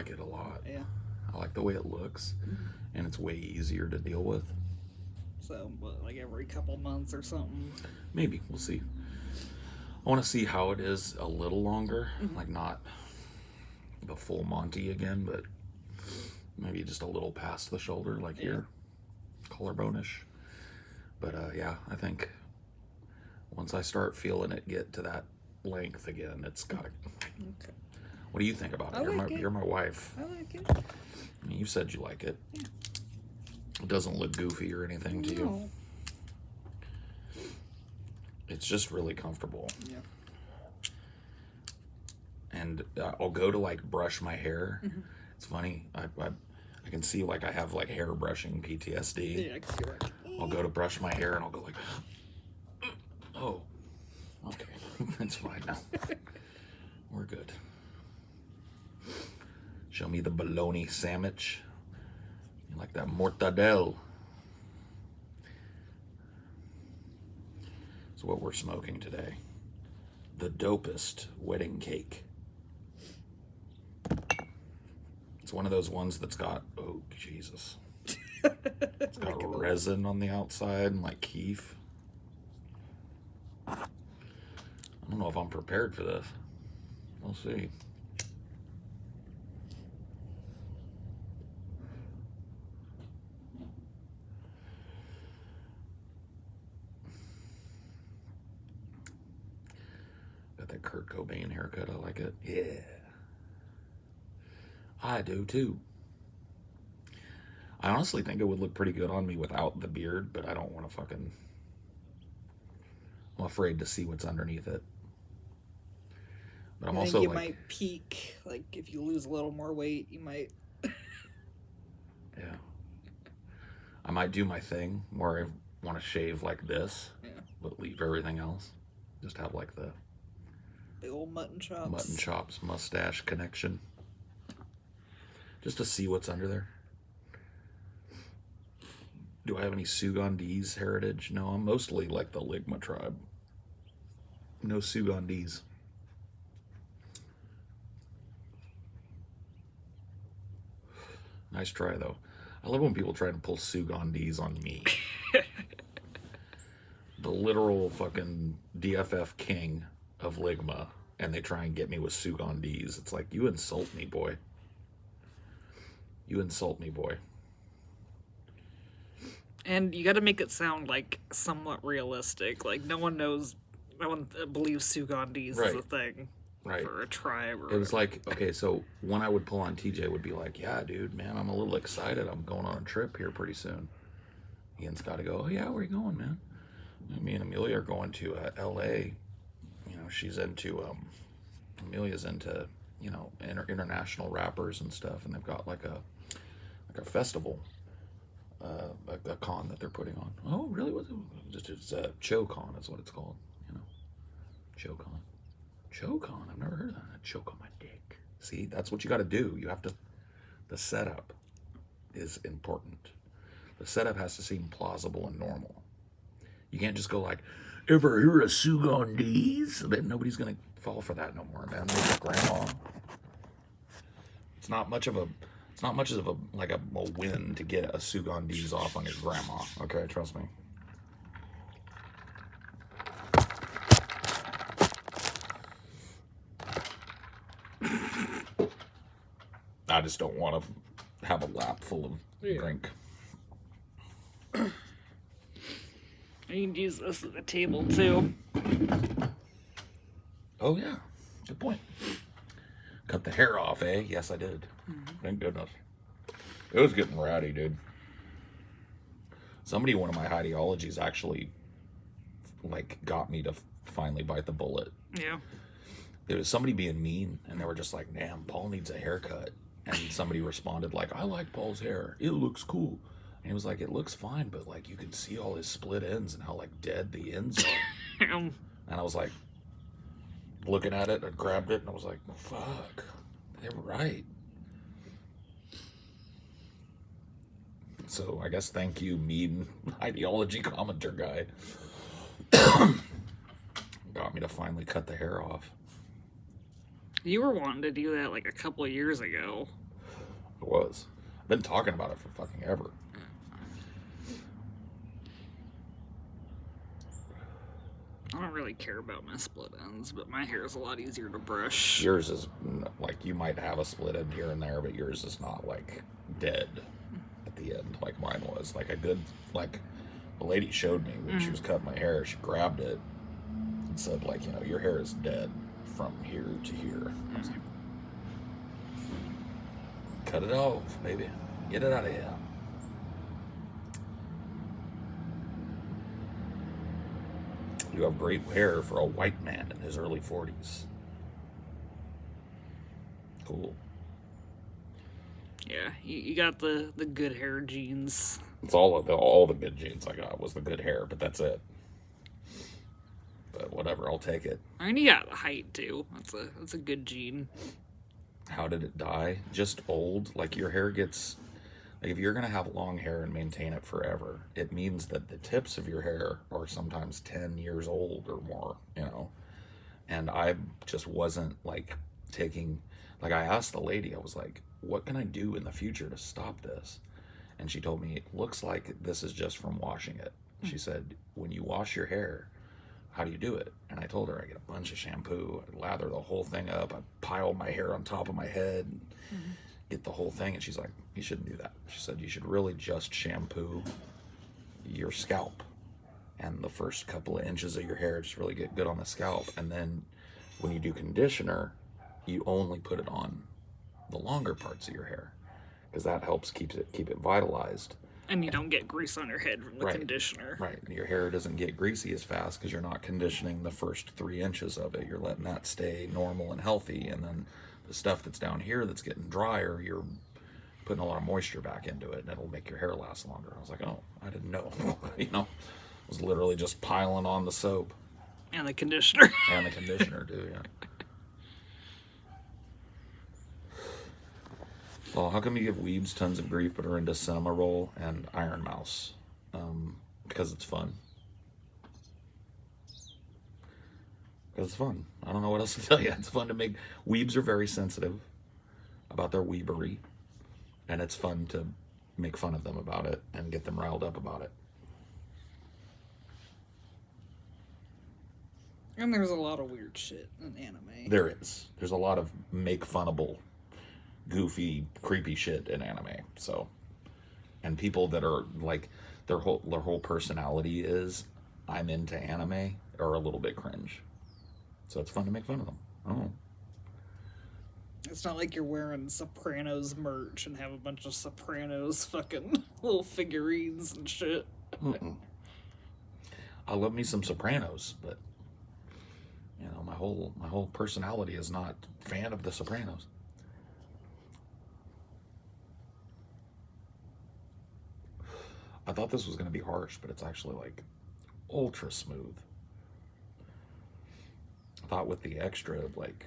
like it a lot. Yeah. I like the way it looks, and it's way easier to deal with. So, but like every couple months or something. Maybe we'll see. I want to see how it is a little longer, like not the full Monty again, but maybe just a little past the shoulder, like here, collarbone-ish. But yeah, I think once I start feeling it get to that length again, it's got to. Okay. What do you think about it? You're my wife. I like it. I mean, you said you like it. Yeah. It doesn't look goofy or anything to you. No. It's just really comfortable. Yeah. And I'll go to like brush my hair. It's funny. I can see like I have like hair brushing PTSD. Yeah, I can see that. I'll go to brush my hair and I'll go like, oh, okay, it's fine now. We're good. Show me the bologna sandwich. You like that mortadella? That's what we're smoking today. The dopest wedding cake. It's one of those ones that's got, oh, Jesus. It's got resin on the outside and like keef. I don't know if I'm prepared for this. We'll see. Got that Kurt Cobain haircut. I like it. Yeah. I do too. I honestly think it would look pretty good on me without the beard, but I don't want to fucking... I'm afraid to see what's underneath it. But I'm also you like... might peak, like if you lose a little more weight, you might... Yeah. I might do my thing where I want to shave like this, but leave everything else. Just have like the... Big old mutton chops. Mutton chops, mustache connection. Just to see what's under there. Do I have any Sugandese heritage? No, I'm mostly like the Ligma tribe. No Sugandese. Nice try, though. I love when people try to pull Sugandese on me. The literal fucking DFF king of Ligma, and they try and get me with Sugandese. It's like, you insult me, boy. You insult me, boy. And you got to make it sound like somewhat realistic. Like no one believes Sugandese is a thing for a tribe. Or it was like, okay, so when I would pull on TJ, would be like, yeah, dude, man, I'm a little excited. I'm going on a trip here pretty soon. Ian's got to go, oh yeah, where you going, man? And me and Amelia are going to L.A. You know, she's into, Amelia's into, you know, international rappers and stuff, and they've got like a festival. A con that they're putting on. Oh, really? What's it? It's ChoCon is what it's called. You know, ChoCon. ChoCon. I've never heard of that. Choke on my dick. See, that's what you got to do. You have to. The setup is important. The setup has to seem plausible and normal. You can't just go like, ever hear of Sugandese? Then nobody's gonna fall for that no more, man. Like grandma. It's not much of a like a win to get a Sugandese off on your grandma. Okay, trust me. I just don't want to have a lap full of drink. You can use this at the table too. Oh yeah, good point. Cut the hair off, eh? Yes, I did. Thank goodness. It was getting rowdy, dude. Somebody, one of my ideologies actually, like, got me to finally bite the bullet. Yeah. There was somebody being mean, and they were just like, damn, Paul needs a haircut. And somebody responded like, I like Paul's hair. It looks cool. And he was like, it looks fine, but, like, you can see all his split ends and how, like, dead the ends are. And I was like, looking at it, I grabbed it, and I was like, fuck, they're right. So I guess thank you, mean ideology commenter guy. Got me to finally cut the hair off. You were wanting to do that like a couple of years ago. It was. I've been talking about it for fucking ever. I don't really care about my split ends, but my hair is a lot easier to brush. Yours is, like, you might have a split end here and there, but yours is not, like, dead at the end like mine was. Like, a good, like, the lady showed me when she was cutting my hair, she grabbed it and said, like, you know, your hair is dead from here to here. I was like, cut it off, baby. Get it out of here. You have great hair for a white man in his early 40s. Cool. Yeah, you got the good hair genes. It's all the good genes I got was the good hair, but that's it. But whatever, I'll take it. I mean, you got height too. That's a good gene. How did it die? Just old. Like your hair gets. Like if you're gonna have long hair and maintain it forever, it means that the tips of your hair are sometimes 10 years old or more. You know, and I just wasn't like taking. Like I asked the lady, I was like, "What can I do in the future to stop this?" And she told me, "It looks like this is just from washing it." She said, "When you wash your hair, how do you do it?" And I told her, I get a bunch of shampoo, I lather the whole thing up, I pile my hair on top of my head, and get the whole thing. And she's like, "You shouldn't do that." She said, "You should really just shampoo your scalp. And the first couple of inches of your hair just really get good on the scalp. And then when you do conditioner, you only put it on the longer parts of your hair. Because that helps keep it vitalized. And you don't get grease on your head from the conditioner. Right. Your hair doesn't get greasy as fast because you're not conditioning the first 3 inches of it. You're letting that stay normal and healthy. And then the stuff that's down here that's getting drier, you're putting a lot of moisture back into it, and it'll make your hair last longer." I was like, "Oh, I didn't know." You know, I was literally just piling on the soap. And the conditioner. And the conditioner, too, yeah. Well, how come you give weebs tons of grief but are into Cinema Roll and Iron Mouse? Because it's fun. Because it's fun. I don't know what else to tell you. It's fun to make... Weebs are very sensitive about their weebery. And it's fun to make fun of them about it and get them riled up about it. And there's a lot of weird shit in anime. There is. There's a lot of make-funnable, goofy, creepy shit in anime. So, and people that are like their whole personality is I'm into anime are a little bit cringe. So it's fun to make fun of them. Oh. It's not like you're wearing Sopranos merch and have a bunch of Sopranos fucking little figurines and shit. Mm-mm. I love me some Sopranos, but you know, my whole personality is not a fan of the Sopranos. I thought this was going to be harsh, but it's actually like ultra smooth. I thought with the extra like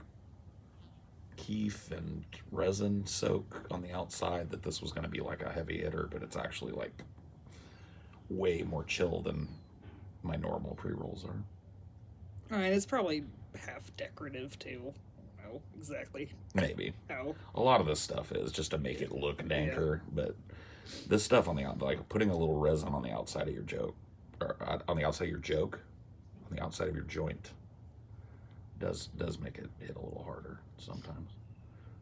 keef and resin soak on the outside that this was going to be like a heavy hitter, but it's actually like way more chill than my normal pre-rolls are. Alright, it's probably half decorative too. I don't know exactly. Maybe. How? A lot of this stuff is just to make it look danker, but this stuff on the outside, like putting a little resin on the outside of your joke, or on the outside of your joke, on the outside of your joint, does make it hit a little harder sometimes.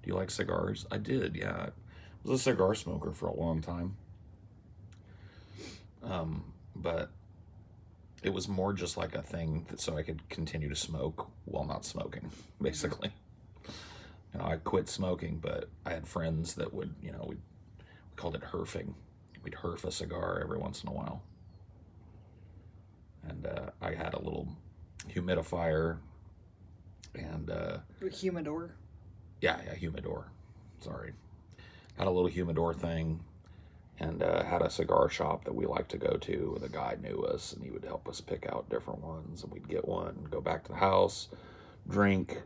Do you like cigars? I did, yeah. I was a cigar smoker for a long time. But it was more just like a thing so I could continue to smoke while not smoking, basically. You know, I quit smoking, but I had friends that would, you know, we called it herfing. We'd herf a cigar every once in a while. And I had a little humidifier and... A humidor? Yeah, humidor. Sorry. Had a little humidor thing and had a cigar shop that we liked to go to. The guy knew us and he would help us pick out different ones, and we'd get one, go back to the house, drink,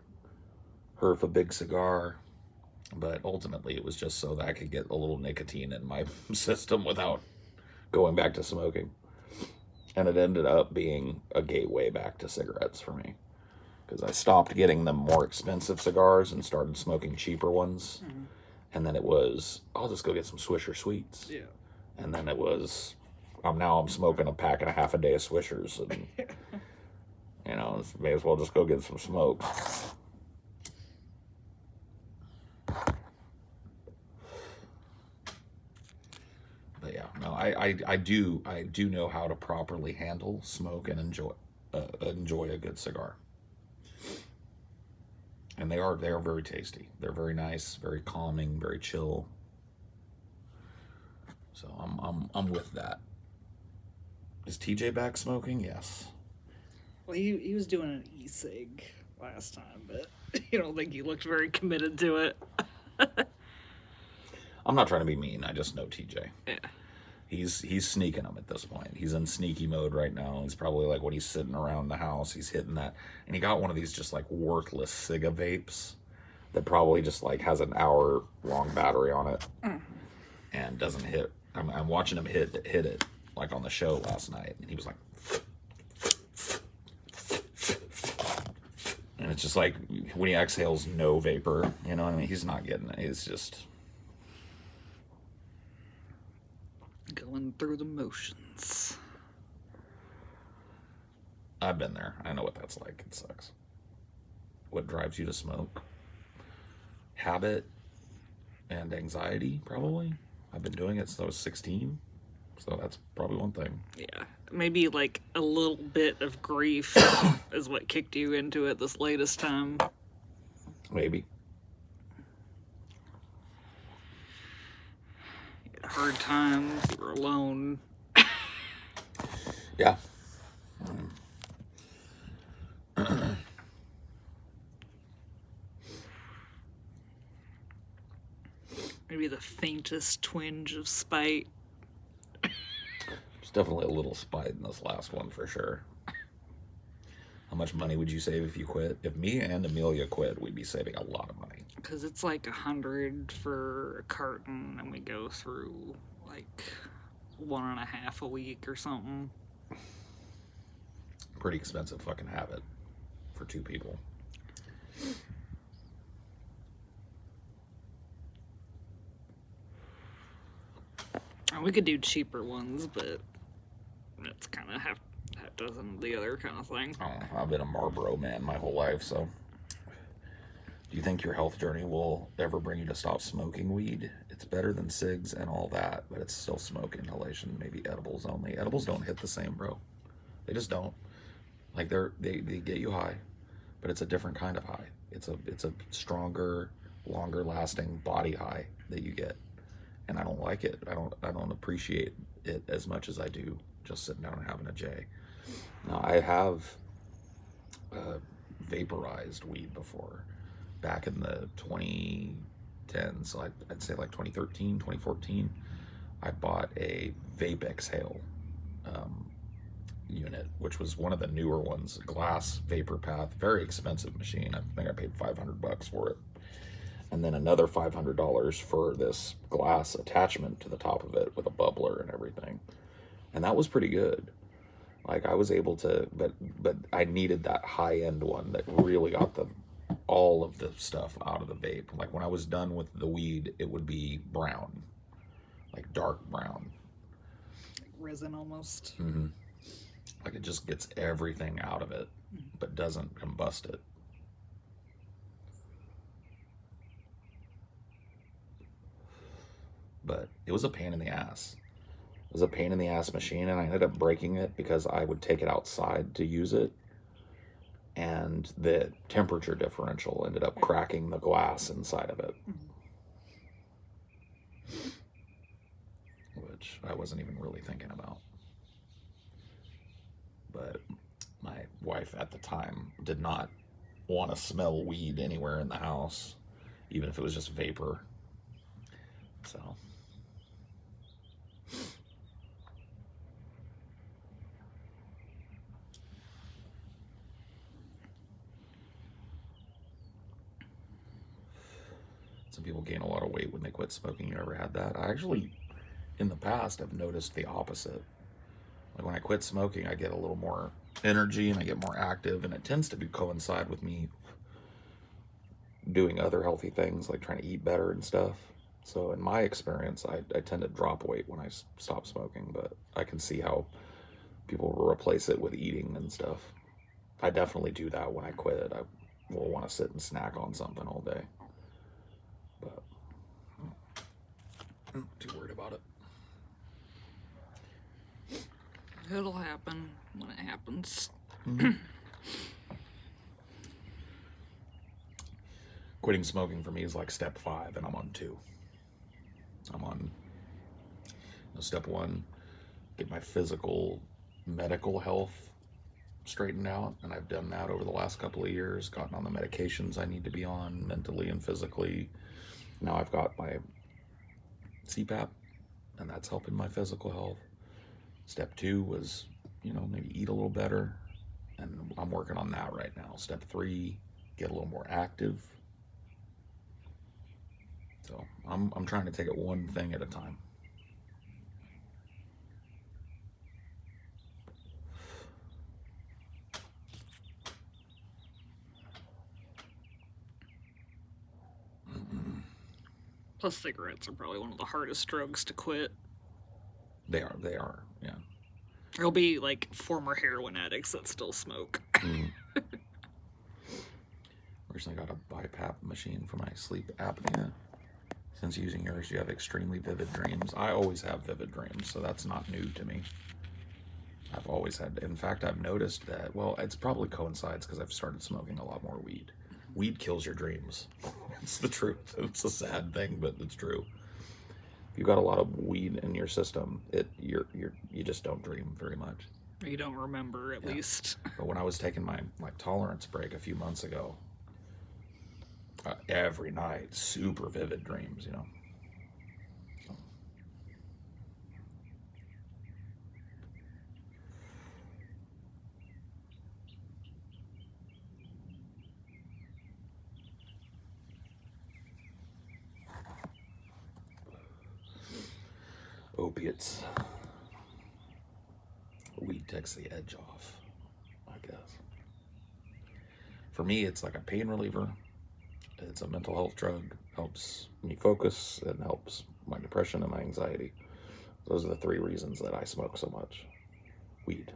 herf a big cigar. But ultimately it was just so that I could get a little nicotine in my system without going back to smoking. And it ended up being a gateway back to cigarettes for me. Because I stopped getting them more expensive cigars and started smoking cheaper ones. And then it was, I'll just go get some Swisher Sweets. Yeah. And then it was, I'm smoking a pack and a half a day of Swishers. And, may as well just go get some smoke. But yeah, no, I do know how to properly handle smoke and enjoy a good cigar. And they are very tasty. They're very nice, very calming, very chill. So I'm with that. Is TJ back smoking? Yes. Well, he was doing an e-cig last time, but you don't think he looked very committed to it. I'm not trying to be mean. I just know TJ. Yeah. He's sneaking them at this point. He's in sneaky mode right now. It's probably like when he's sitting around the house, he's hitting that. And he got one of these just like worthless Ciga vapes that probably just like has an hour-long battery on it and doesn't hit. I'm watching him hit it like on the show last night, and he was like, and it's just like when he exhales, no vapor. You know what I mean? He's not getting it. He's just going through the motions. I've been there. I know what that's like. It sucks. What drives you to smoke? Habit and anxiety, probably. I've been doing it since I was 16, so that's probably one thing. Yeah, maybe like a little bit of grief is what kicked you into it this latest time. Maybe. Hard times, you were alone. Yeah. Maybe the faintest twinge of spite. There's definitely a little spite in this last one for sure. How much money would you save if you quit? If me and Amelia quit, we'd be saving a lot of money. Because it's like $100 for a carton, and we go through like 1.5 a week or something. Pretty expensive fucking habit for 2 people. And we could do cheaper ones, but it's kind of half dozen the other kind of thing. I've been a Marlboro man my whole life, so. Do you think your health journey will ever bring you to stop smoking weed? It's better than cigs and all that, but it's still smoke inhalation, maybe edibles only. Edibles don't hit the same, bro. They just don't. Like they get you high, but it's a different kind of high. It's a stronger, longer lasting body high that you get. And I don't like it. I don't appreciate it as much as I do just sitting down and having a J. Now I have vaporized weed before. Back in the 2010s, so I'd say like 2013, 2014, I bought a Vape Exhale unit, which was one of the newer ones, glass vapor path, very expensive machine. I think I paid $500 for it. And then another $500 for this glass attachment to the top of it with a bubbler and everything. And that was pretty good. Like I was able to, but I needed that high-end one that really got all of the stuff out of the vape. Like when I was done with the weed, it would be brown, like dark brown, like resin almost. Mm-hmm. Like it just gets everything out of it, but doesn't combust it. But it was a pain in the ass. It was a pain in the ass machine, and I ended up breaking it because I would take it outside to use it. And the temperature differential ended up cracking the glass inside of it. Which I wasn't even really thinking about. But my wife at the time did not want to smell weed anywhere in the house, even if it was just vapor. So. Some people gain a lot of weight when they quit smoking. You ever had that? I actually, in the past, have noticed the opposite. Like when I quit smoking, I get a little more energy and I get more active, and it tends to coincide with me doing other healthy things, like trying to eat better and stuff. So in my experience, I tend to drop weight when I stop smoking, but I can see how people will replace it with eating and stuff. I definitely do that when I quit it. I will want to sit and snack on something all day. But I'm not too worried about it. It'll happen when it happens. Quitting smoking for me is like step 5, and I'm on 2. I'm on step 1, get my physical, medical health straightened out, and I've done that over the last couple of years, gotten on the medications I need to be on mentally and physically. Now I've got my CPAP, and that's helping my physical health. Step 2 was, maybe eat a little better, and I'm working on that right now. Step 3, get a little more active. So I'm trying to take it one thing at a time. Plus, cigarettes are probably one of the hardest drugs to quit. They are, yeah. There'll be, like, former heroin addicts that still smoke. Recently got a BiPAP machine for my sleep apnea. Since using yours, you have extremely vivid dreams. I always have vivid dreams, so that's not new to me. I've always had, in fact, I've noticed that, well, it's probably coincides because I've started smoking a lot more weed. Weed kills your dreams. It's the truth. It's a sad thing, but it's true. If you've got a lot of weed in your system, you just don't dream very much. You don't remember, at least. But when I was taking my tolerance break a few months ago, every night, super vivid dreams, So. Opiates. Weed takes the edge off, I guess. For me, it's like a pain reliever. It's a mental health drug. Helps me focus and helps my depression and my anxiety. Those are the 3 reasons that I smoke so much. Weed.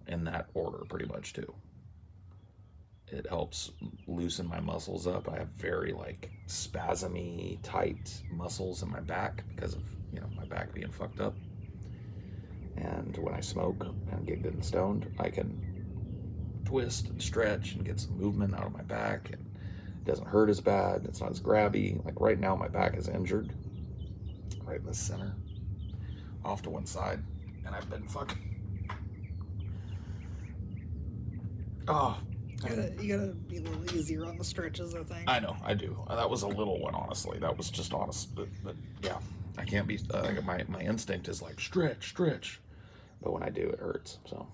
In that order, pretty much, too. It helps loosen my muscles up. I have very, spasmy, tight muscles in my back because of, my back being fucked up. And when I smoke and get good and stoned, I can twist and stretch and get some movement out of my back, and it doesn't hurt as bad. It's not as grabby. Like right now, my back is injured right in the center, off to one side, and I've been fucking. Oh. You gotta be a little easier on the stretches, I think. I know, I do. That was a little one, honestly. That was just honest, but yeah, I can't be. My instinct is like stretch, but when I do, it hurts. So,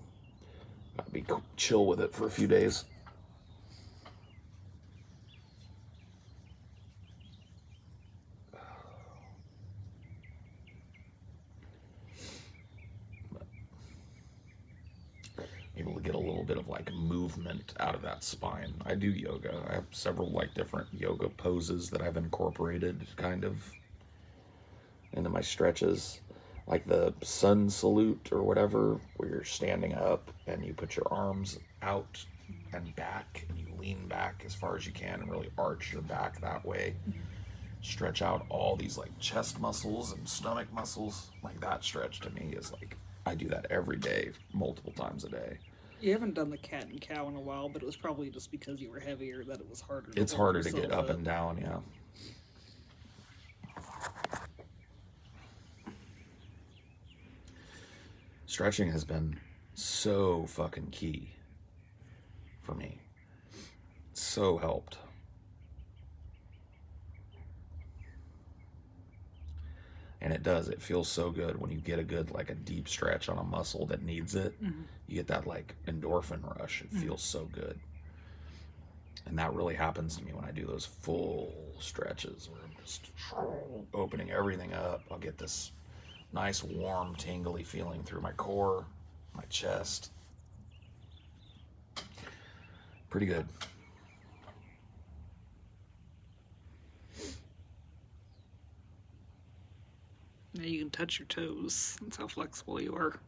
gotta be chill with it for a few days. Able to get a little bit of movement out of that spine. I do yoga. I have several different yoga poses that I've incorporated kind of into my stretches, like the sun salute or whatever, where you're standing up and you put your arms out and back and you lean back as far as you can and really arch your back that way. Stretch out all these chest muscles and stomach muscles. That stretch to me is I do that every day, multiple times a day. You haven't done the cat and cow in a while, but it was probably just because you were heavier that it was harder. It's harder to get up and down, yeah. Stretching has been so fucking key for me. It's so helped. And it does. It feels so good when you get a good, a deep stretch on a muscle that needs it. Mm-hmm. You get that, endorphin rush. It feels so good. And that really happens to me when I do those full stretches where I'm just opening everything up. I'll get this nice, warm, tingly feeling through my core, my chest. Pretty good. Yeah, you can touch your toes. That's how flexible you are.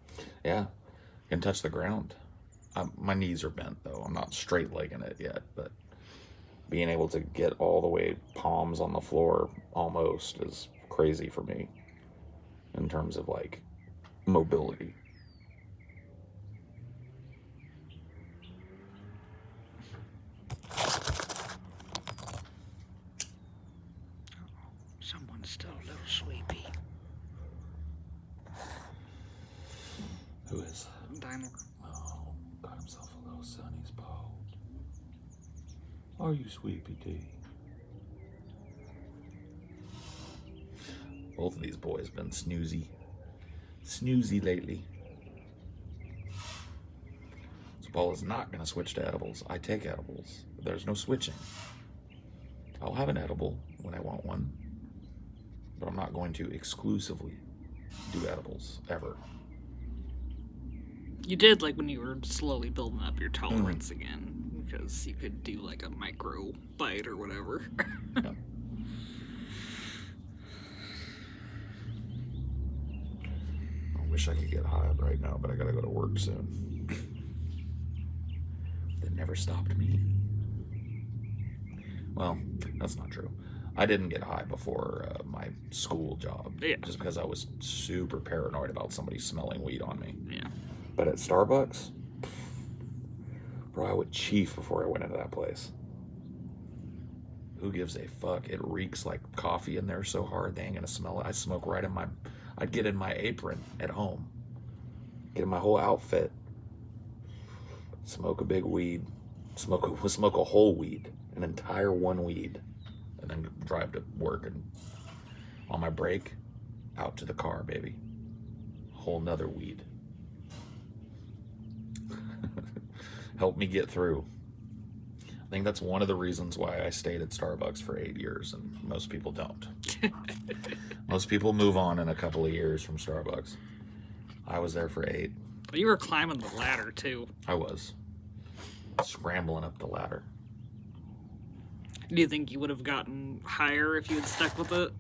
Yeah, you can touch the ground. My knees are bent though. I'm not straight legging it yet, but being able to get all the way palms on the floor almost is crazy for me in terms of like mobility. Someone's still a little sleepy. Who is? Dino. Oh, got himself a little Sonny's boat. Are you sleepy, D? Both of these boys been snoozy lately. So Paul is not going to switch to edibles. I take edibles. There's no switching. I'll have an edible when I want one, but I'm not going to exclusively do edibles ever. You did like when you were slowly building up your tolerance again, because you could do like a micro bite or whatever. Yeah. I wish I could get high right now, but I gotta go to work soon. That never stopped me. Well, that's not true. I didn't get high before my school job, just because I was super paranoid about somebody smelling weed on me. Yeah. But at Starbucks, bro, I would chief before I went into that place. Who gives a fuck? It reeks like coffee in there so hard they ain't gonna smell it. I smoke right in I'd get in my apron at home, get in my whole outfit, smoke a big weed, smoke a whole weed, an entire one weed, and then drive to work, and on my break, out to the car, baby. Whole nother weed. Help me get through. I think that's one of the reasons why I stayed at Starbucks for 8 years, and most people don't. Most people move on in a couple of years from Starbucks. I was there for 8. You were climbing the ladder, too. I was. Scrambling up the ladder. Do you think you would have gotten higher if you had stuck with it?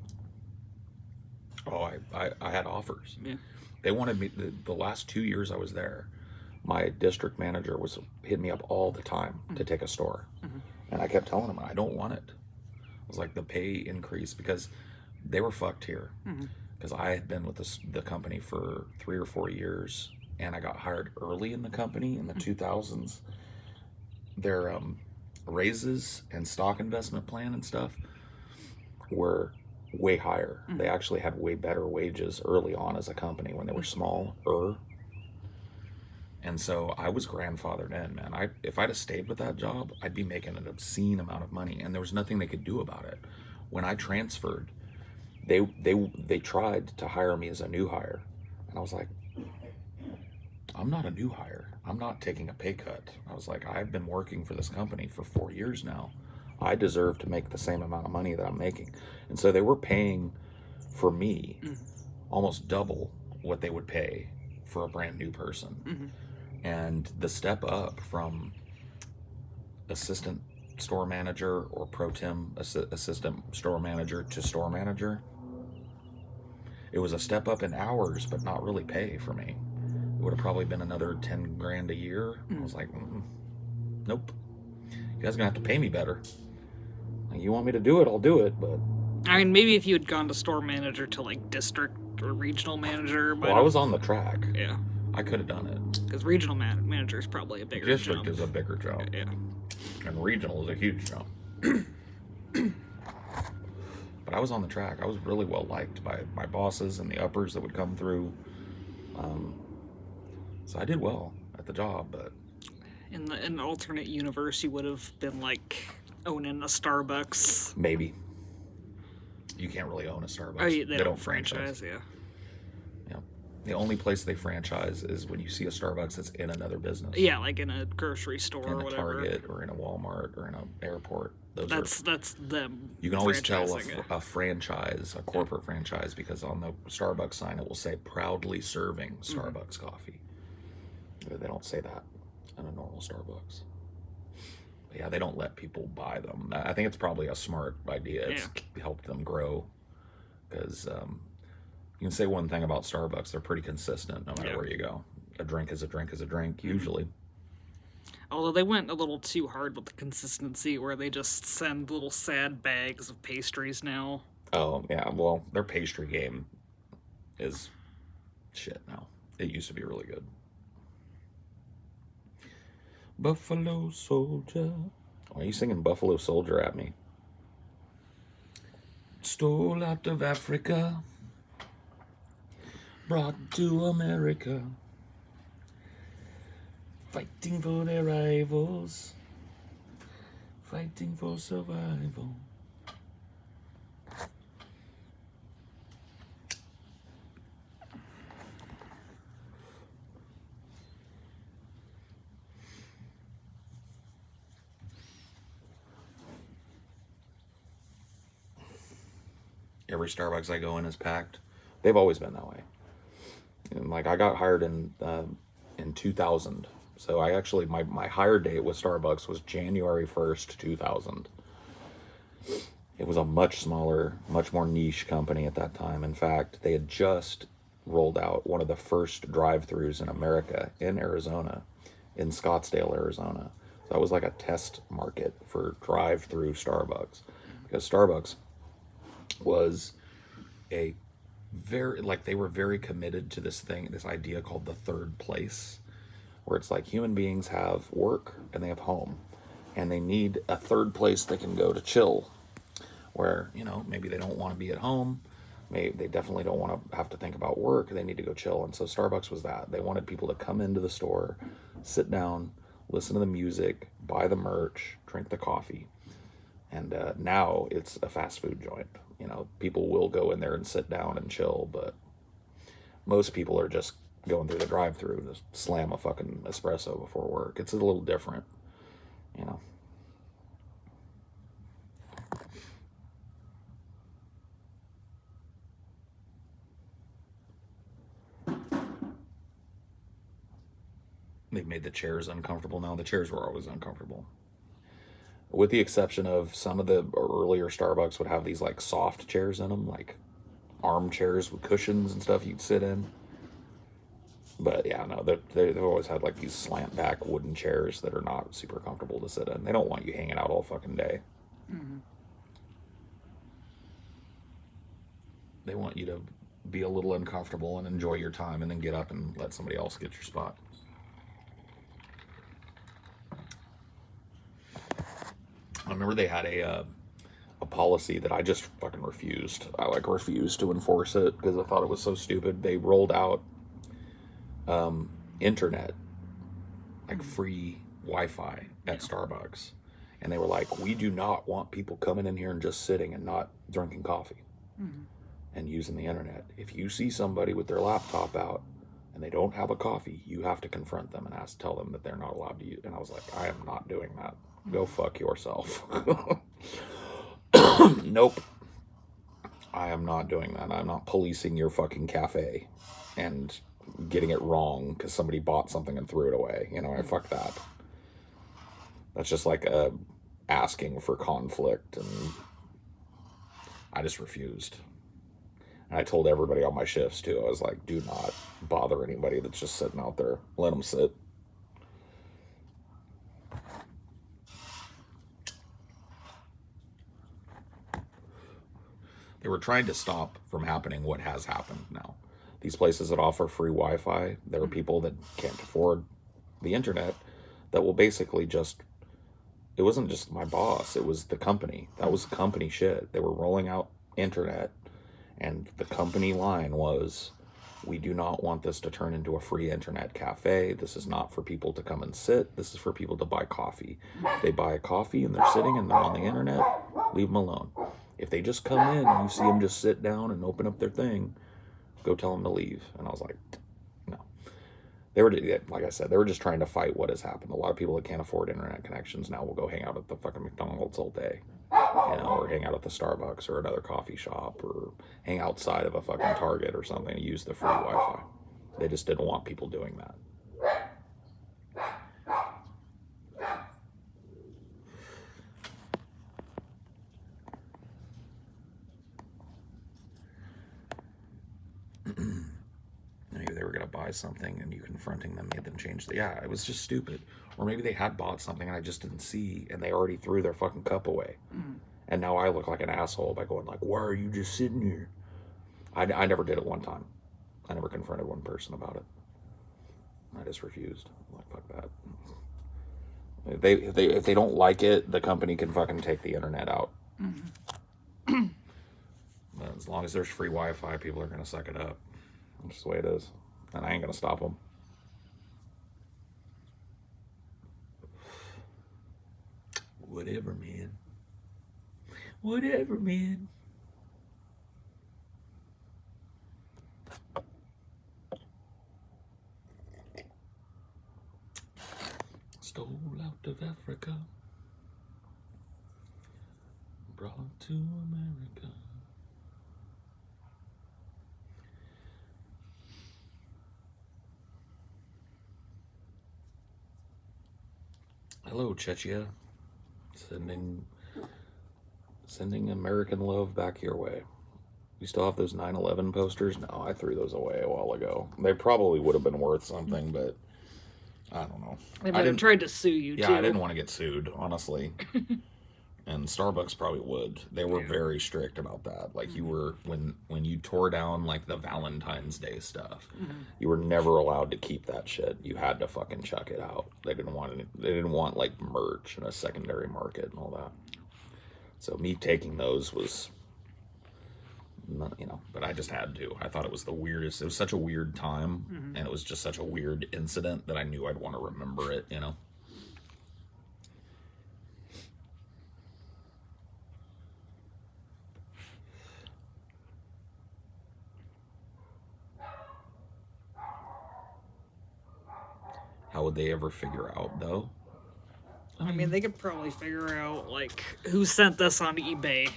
Oh, I had offers. Yeah. They wanted me, the last 2 years I was there, my district manager was hitting me up all the time to take a store. And I kept telling him, I don't want it. It was like the pay increase, because they were fucked here. Because I had been with the company for 3 or 4 years, and I got hired early in the company in the 2000s. Their raises and stock investment plan and stuff were way higher. They actually had way better wages early on as a company when they were smaller. And so I was grandfathered in, man. If I'd have stayed with that job, I'd be making an obscene amount of money, and there was nothing they could do about it. When I transferred, they tried to hire me as a new hire, and I was like, I'm not a new hire. I'm not taking a pay cut. I was like, I've been working for this company for 4 years now. I deserve to make the same amount of money that I'm making. And so they were paying for me almost double what they would pay for a brand new person. And the step up from assistant store manager or pro tem assistant store manager to store manager, it was a step up in hours, but not really pay for me. It would have probably been another 10 grand a year. I was like, nope. You guys are gonna have to pay me better. Like, you want me to do it, I'll do it, but... I mean, maybe if you had gone to store manager to, like, district or regional manager... Well, I was on the track. Yeah. I could have done it. Because regional manager is probably a bigger jump. District is a bigger jump. Yeah. And regional is a huge jump. But I was on the track. I was really well liked by my bosses and the uppers that would come through. So I did well at the job, but... In the alternate universe, you would have been, like, owning a Starbucks. Maybe. You can't really own a Starbucks. Oh, they don't franchise, yeah. Yeah. The only place they franchise is when you see a Starbucks that's in another business. Yeah, like in a grocery store or whatever. In a Target or in a Walmart or in an airport. That's them. You can always tell a franchise, a corporate franchise, because on the Starbucks sign it will say proudly serving Starbucks coffee. They don't say that in a normal Starbucks. But yeah, they don't let people buy them. I think it's probably a smart idea. It's helped them grow, because You can say one thing about Starbucks, they're pretty consistent no matter where you go. A drink is a drink is a drink, usually. Although they went a little too hard with the consistency, where they just send little sad bags of pastries now. Oh, yeah, well, their pastry game is shit now. It used to be really good. Buffalo Soldier. Why are you singing Buffalo Soldier at me? Stole out of Africa, brought to America, fighting for their rivals, fighting for survival. Every Starbucks I go in is packed. They've always been that way. And like I got hired in 2000. So I actually my hire date with Starbucks was January 1st, 2000. It was a much smaller, much more niche company at that time. In fact, they had just rolled out one of the first drive-throughs in America in Arizona, in Scottsdale, Arizona. So that was like a test market for drive-through Starbucks, because Starbucks was a they were very committed to this idea called the third place, where it's like human beings have work and they have home, and they need a third place they can go to chill, where, maybe they don't want to be at home, maybe they definitely don't want to have to think about work, they need to go chill. And so Starbucks was that. They wanted people to come into the store, sit down, listen to the music, buy the merch, drink the coffee. And now it's a fast food joint. People will go in there and sit down and chill, but most people are just going through the drive-through to slam a fucking espresso before work. It's a little different, They've made the chairs uncomfortable now. The chairs were always uncomfortable, with the exception of some of the earlier Starbucks would have these like soft chairs in them, like armchairs with cushions and stuff you'd sit in. But yeah, no, they've always had like these slant back wooden chairs that are not super comfortable to sit in. They don't want you hanging out all fucking day. Mm-hmm. They want you to be a little uncomfortable and enjoy your time, and then get up and let somebody else get your spot. I remember they had a policy that I just fucking refused. I refused to enforce it because I thought it was so stupid. They rolled out internet, like free Wi-Fi at Starbucks, and they were like, we do not want people coming in here and just sitting and not drinking coffee and using the internet. If you see somebody with their laptop out and they don't have a coffee, you have to confront them and tell them that they're not allowed to use. And I was like, I am not doing that. Go fuck yourself. Nope. I am not doing that. I'm not policing your fucking cafe and getting it wrong because somebody bought something and threw it away. Fuck that. That's just like asking for conflict, and I just refused. And I told everybody on my shifts too. I was like, do not bother anybody that's just sitting out there. Let them sit. They were trying to stop from happening what has happened now. These places that offer free Wi-Fi, there are people that can't afford the internet that will basically just, it wasn't just my boss, it was the company. That was company shit. They were rolling out internet, and the company line was, we do not want this to turn into a free internet cafe. This is not for people to come and sit. This is for people to buy coffee. If they buy a coffee and they're sitting and they're on the internet, leave them alone. If they just come in and you see them just sit down and open up their thing, go tell them to leave. And I was like, no. They were, like I said, they were just trying to fight what has happened. A lot of people that can't afford internet connections now will go hang out at the fucking McDonald's all day, or hang out at the Starbucks or another coffee shop, or hang outside of a fucking Target or something and use the free Wi-Fi. They just didn't want people doing that. going to buy something and you confronting them made them change. Yeah, it was just stupid. Or maybe they had bought something and I just didn't see and they already threw their fucking cup away. And now I look like an asshole by going like, why are you just sitting here? I never did it one time. I never confronted one person about it. I just refused. I'm like, fuck that. If they don't like it, the company can fucking take the internet out. But as long as there's free Wi-Fi, people are going to suck it up. That's just the way it is. And I ain't going to stop them. Whatever, man. Whatever, man. Stole out of Africa, brought to America. Hello, Chechia. Sending American love back your way. You still have those 9/11 posters? No, I threw those away a while ago. They probably would have been worth something, but I don't know. They might have tried to sue you, too. Yeah, I didn't want to get sued, honestly. And Starbucks probably would. They were very strict about that. Like, you were, when you tore down, like, the Valentine's Day stuff, you were never allowed to keep that shit. You had to fucking chuck it out. They didn't want, like, merch in a secondary market and all that. So me taking those was, you know, but I just had to. I thought it was the weirdest. It was such a weird time, and it was just such a weird incident that I knew I'd want to remember it, you know? How would they ever figure out, though? I mean, they could probably figure out, like, who sent this on eBay.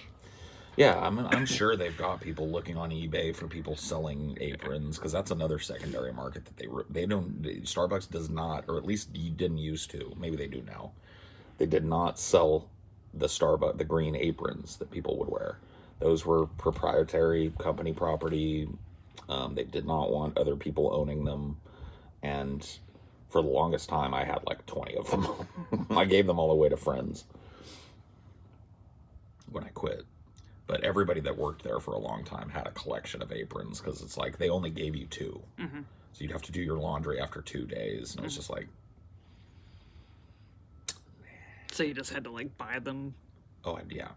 Yeah, I'm sure they've got people looking on eBay for people selling aprons, because that's another secondary market that they don't. Starbucks does not, or at least you didn't used to. Maybe they do now. They did not sell the green aprons that people would wear. Those were proprietary company property. They did not want other people owning them, and for the longest time, I had like 20 of them. I gave them all away to friends when I quit. But everybody that worked there for a long time had a collection of aprons, because it's like they only gave you 2. So you'd have to do your laundry after 2 days. And it was just like... So you just had to, like, buy them? Oh, yeah.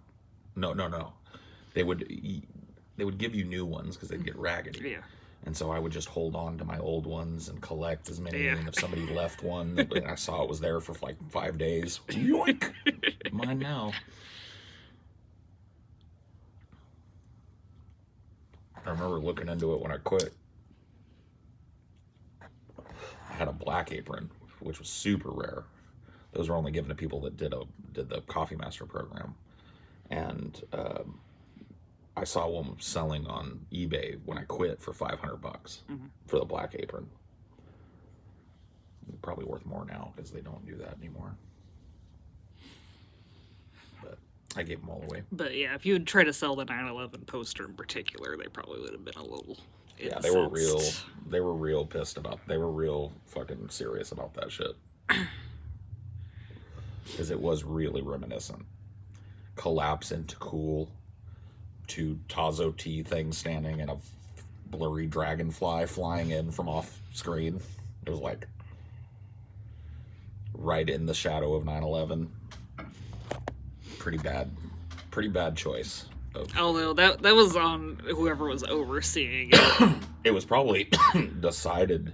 No. They would give you new ones because they'd get raggedy. Yeah. And so I would just hold on to my old ones and collect as many. Yeah. And if somebody left one, and I saw it was there for like 5 days, yoink, mine now. I remember looking into it when I quit. I had a black apron, which was super rare. Those were only given to people that did the Coffee Master program. And I saw one selling on eBay when I quit for $500 for the black apron. Probably worth more now because they don't do that anymore. But I gave them all away. But yeah, if you would try to sell the 9/11 poster in particular, they probably would have been a little incensed. Yeah, they were real pissed about. They were real fucking serious about that shit. Because it was really reminiscent. Collapse into cool. 2 Tazo tea things standing and a blurry dragonfly flying in from off screen. It was like right in the shadow of 9/11. Pretty bad choice. Although that was on whoever was overseeing it. It was probably decided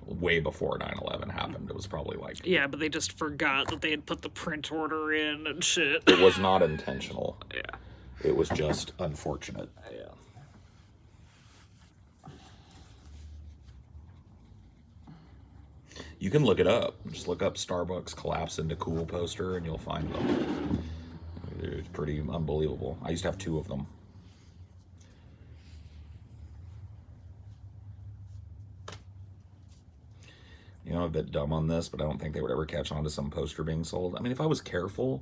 way before 9/11 happened. It was probably like... Yeah, but they just forgot that they had put the print order in and shit. It was not intentional. Yeah. It was just unfortunate. Yeah. You can look it up. Just look up Starbucks collapse into cool poster and you'll find them. It's pretty unbelievable. I used to have 2 of them. You know, I'm a bit dumb on this, but I don't think they would ever catch on to some poster being sold. I mean, if I was careful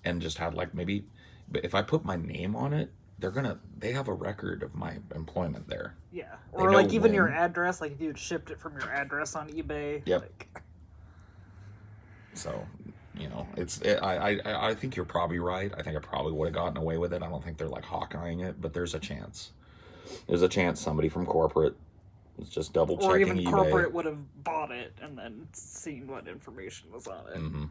and just had like maybe... But if I put my name on it, they have a record of my employment there. Yeah, or like even your address, like if you had shipped it from your address on eBay. Yep. Like... So, I think you're probably right. I think I probably would have gotten away with it. I don't think they're like hawkeyeing it, but there's a chance. There's a chance somebody from corporate is just double checking eBay. Or even corporate would have bought it and then seen what information was on it. Mm-hmm.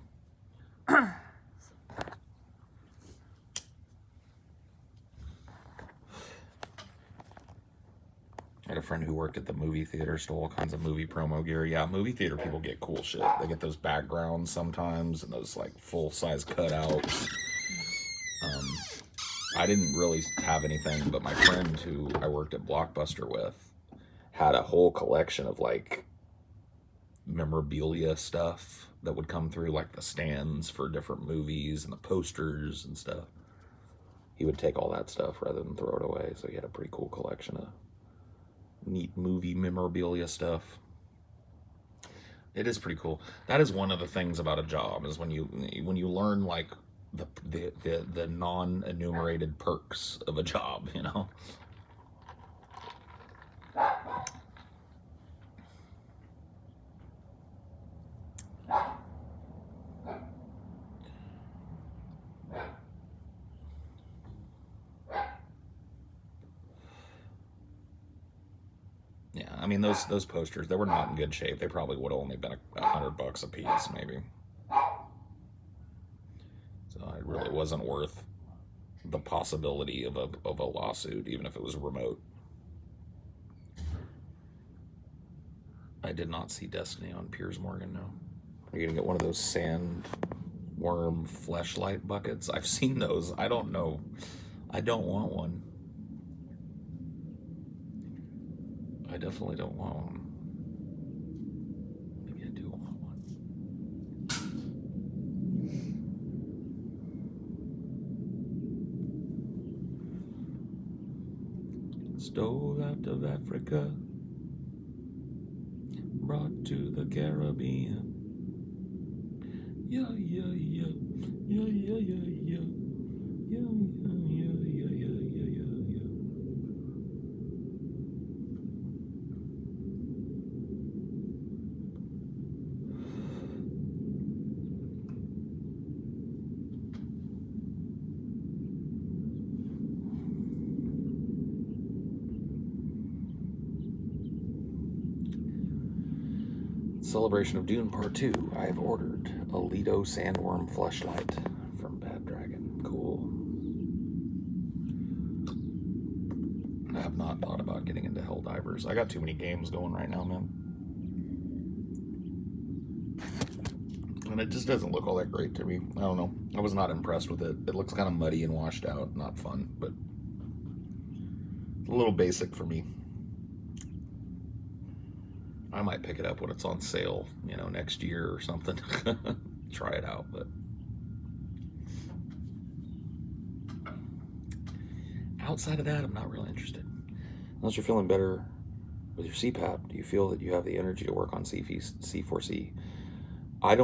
I had a friend who worked at the movie theater, stole all kinds of movie promo gear. Yeah, movie theater people get cool shit. They get those backgrounds sometimes and those like full-size cutouts. I didn't really have anything, but my friend who I worked at Blockbuster with had a whole collection of like memorabilia stuff that would come through, like the stands for different movies and the posters and stuff. He would take all that stuff rather than throw it away, so he had a pretty cool collection of neat movie memorabilia stuff. It is pretty cool. That is one of the things about a job, is when you learn like the non-enumerated perks of a job, you know. Yeah, I mean those posters, they were not in good shape. They probably would have only been $100 a piece, maybe. So it really wasn't worth the possibility of a lawsuit, even if it was remote. I did not see Destiny on Piers Morgan, no. Are you gonna get one of those sandworm fleshlight buckets? I've seen those. I don't know. I don't want one. I definitely don't want one. Maybe I do want one. Stole out of Africa, brought to the Caribbean. Yeah, yeah, yeah, yeah, yeah, yeah, yeah, yeah, yeah, yeah, yeah, yeah, yeah, yeah. Celebration of Dune Part 2. I have ordered a Lido Sandworm Fleshlight from Bad Dragon. Cool. I have not thought about getting into Helldivers. I got too many games going right now, man. And it just doesn't look all that great to me. I don't know. I was not impressed with it. It looks kind of muddy and washed out. Not fun, but a little basic for me. I might pick it up when it's on sale, you know, next year or something. Try it out, but outside of that, I'm not really interested. Unless you're feeling better with your CPAP, do you feel that you have the energy to work on C4C? I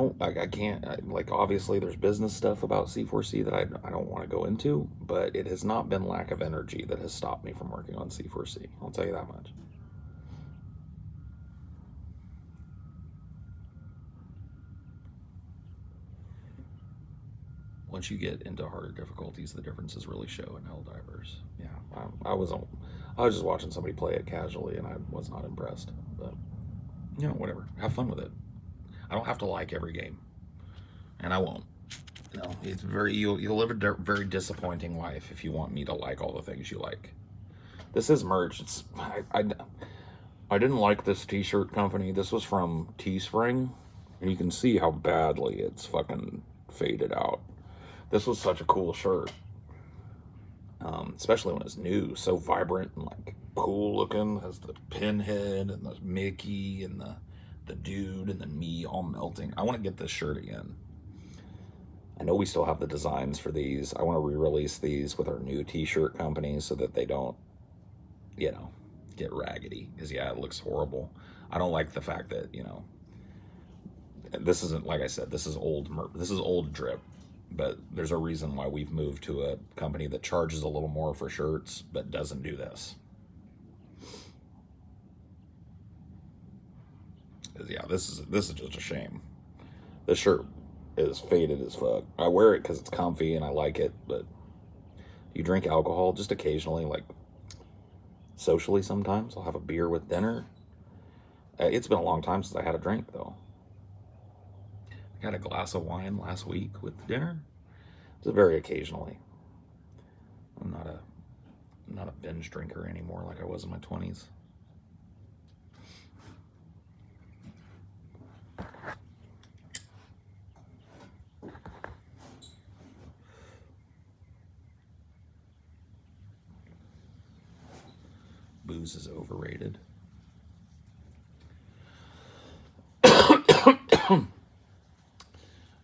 can't, like, obviously there's business stuff about C4C that I don't want to go into, but it has not been lack of energy that has stopped me from working on C4C. I'll tell you that much. Once you get into harder difficulties, the differences really show in Helldivers. Yeah, I was just watching somebody play it casually, and I was not impressed. But you know, whatever. Have fun with it. I don't have to like every game, and I won't. You know, it's you'll live a very disappointing life if you want me to like all the things you like. This is merch. I didn't like this T-shirt company. This was from Teespring, and you can see how badly it's fucking faded out. This was such a cool shirt, especially when it's new, so vibrant and like cool looking. It has the pinhead and the Mickey and the dude and the me all melting. I want to get this shirt again. I know we still have the designs for these. I want to re-release these with our new T-shirt company so that they don't, you know, get raggedy. Because yeah, it looks horrible. I don't like the fact that, you know, this isn't, like I said, this is old drip. But there's a reason why we've moved to a company that charges a little more for shirts, but doesn't do this. Yeah, this is just a shame. This shirt is faded as fuck. I wear it because it's comfy and I like it, but you drink alcohol just occasionally, like socially sometimes. I'll have a beer with dinner. It's been a long time since I had a drink, though. I had a glass of wine last week with dinner. Just very occasionally. I'm not a binge drinker anymore like I was in my 20s. Booze is overrated.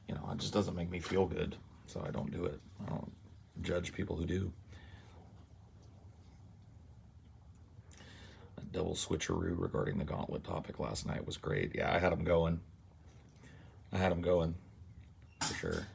You know, it just doesn't make me feel good, so I don't do it. I don't judge people who do. A double switcheroo regarding the gauntlet topic last night was great. Yeah, I had them going. For sure.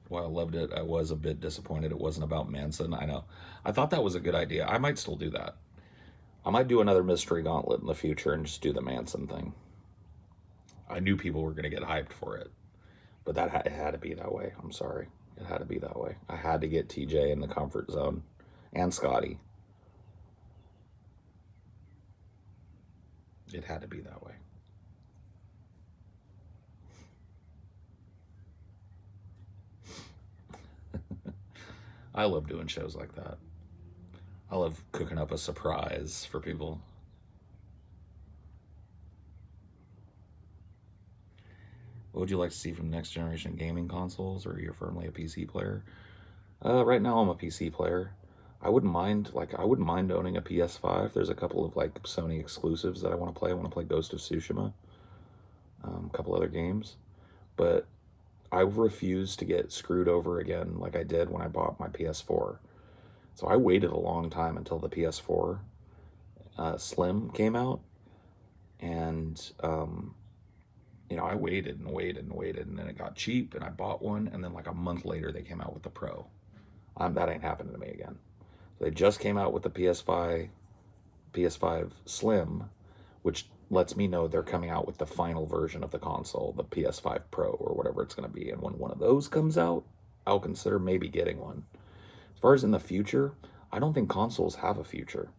While I loved it, I was a bit disappointed it wasn't about Manson. I know. I thought that was a good idea. I might still do that. I might do another mystery gauntlet in the future and just do the Manson thing. I knew people were going to get hyped for it, but it had to be that way. I'm sorry. It had to be that way. I had to get TJ in the comfort zone and Scotty. It had to be that way. I love doing shows like that. I love cooking up a surprise for people. What would you like to see from next generation gaming consoles, or you're firmly a PC player? Right now I'm a PC player. I wouldn't mind owning a PS5. There's a couple of like Sony exclusives that I want to play. I want to play Ghost of Tsushima, a couple other games, but I refuse to get screwed over again like I did when I bought my PS4. So I waited a long time until the PS4 Slim came out, and you know, I waited and waited and waited, and then it got cheap, and I bought one, and then like a month later they came out with the Pro. That ain't happening to me again. So they just came out with the PS5 Slim, which lets me know they're coming out with the final version of the console, the PS5 Pro or whatever it's going to be. And when one of those comes out, I'll consider maybe getting one. As far as in the future, I don't think consoles have a future.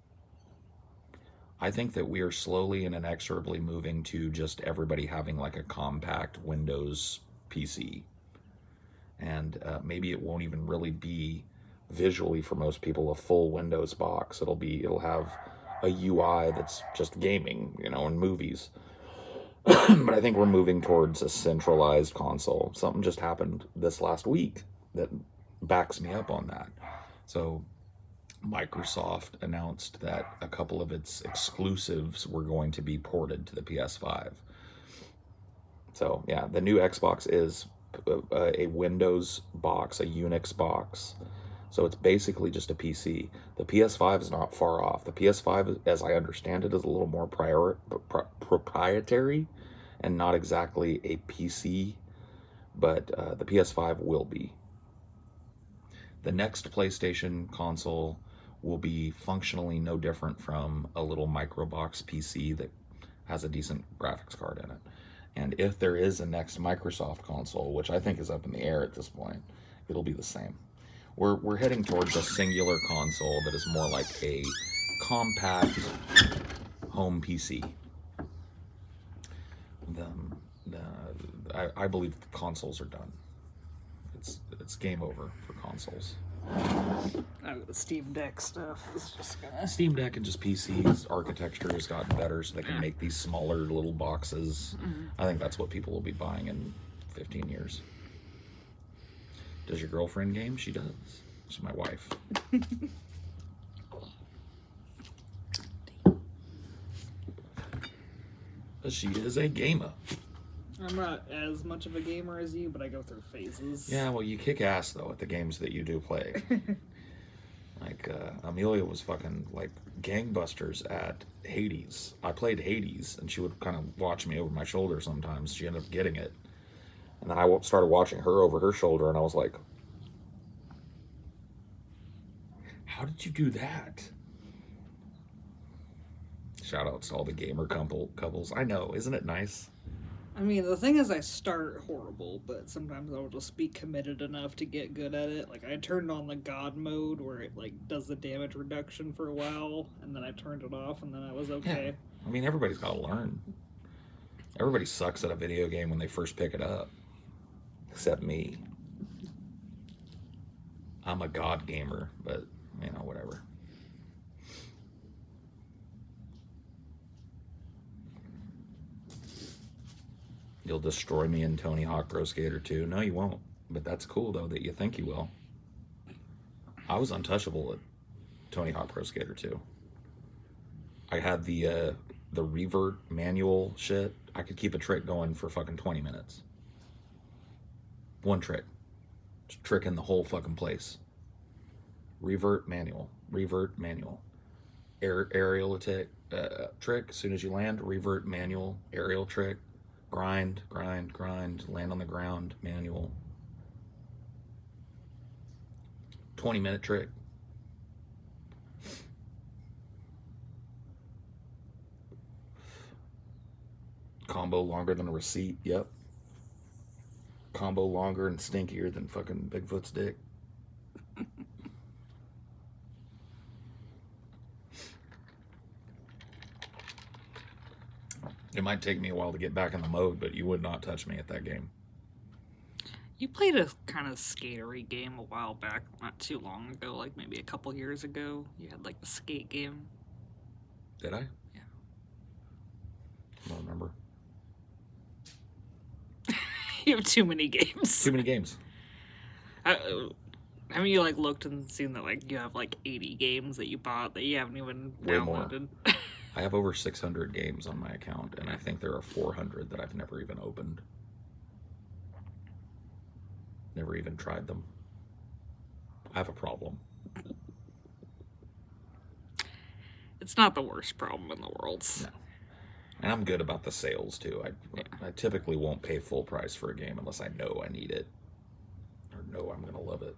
I think that we are slowly and inexorably moving to just everybody having like a compact Windows PC. And maybe it won't even really be visually for most people a full Windows box. It'll have a UI that's just gaming, you know, and movies. But I think we're moving towards a centralized console. Something just happened this last week that backs me up on that. So Microsoft announced that a couple of its exclusives were going to be ported to the PS5. So yeah, the new Xbox is a Windows box, a Unix box. So it's basically just a PC. The PS5 is not far off. The PS5, as I understand it, is a little more proprietary and not exactly a PC, but the PS5 will be. The next PlayStation console will be functionally no different from a little microbox PC that has a decent graphics card in it. And if there is a next Microsoft console, which I think is up in the air at this point, it'll be the same. We're heading towards a singular console that is more like a compact home PC. I believe consoles are done. It's game over for consoles. The Steam Deck stuff is just gonna... Steam Deck and just PCs, architecture has gotten better so they can make these smaller little boxes. I think that's what people will be buying in 15 years. Does your girlfriend game? She does. She's my wife. She is a gamer. I'm not as much of a gamer as you, but I go through phases. Yeah, well, you kick ass, though, at the games that you do play. Like, Amelia was fucking, like, gangbusters at Hades. I played Hades, and she would kind of watch me over my shoulder sometimes. She ended up getting it. And then I started watching her over her shoulder, and I was like, how did you do that? Shout outs to all the gamer couples. I know, isn't it nice? I mean, the thing is, I start horrible, but sometimes I'll just be committed enough to get good at it. Like, I turned on the God mode where it, like, does the damage reduction for a while, and then I turned it off, and then I was okay. Yeah. I mean, everybody's got to learn. Everybody sucks at a video game when they first pick it up. Except me. I'm a God gamer, but, you know, whatever. You'll destroy me in Tony Hawk Pro Skater 2. No, you won't. But that's cool, though, that you think you will. I was untouchable at Tony Hawk Pro Skater 2. I had the revert manual shit. I could keep a trick going for fucking 20 minutes. One trick. Just tricking the whole fucking place. Revert manual. Revert manual. Aerial attack trick. As soon as you land, revert manual. Aerial trick. Grind, grind, grind, land on the ground, manual. 20-minute trick. Combo longer than a receipt, yep. Combo longer and stinkier than fucking Bigfoot's dick. It might take me a while to get back in the mode, but you would not touch me at that game. You played a kind of skatery game a while back, not too long ago, like maybe a couple years ago. You had like a skate game. Did I? Yeah. I don't remember. You have too many games. Too many games. Haven't you like looked and seen that like you have like 80 games that you bought that you haven't even downloaded? More. I have over 600 games on my account, and I think there are 400 that I've never even opened. Never even tried them. I have a problem. It's not the worst problem in the world. No. And I'm good about the sales, too. I typically won't pay full price for a game unless I know I need it. Or know I'm going to love it.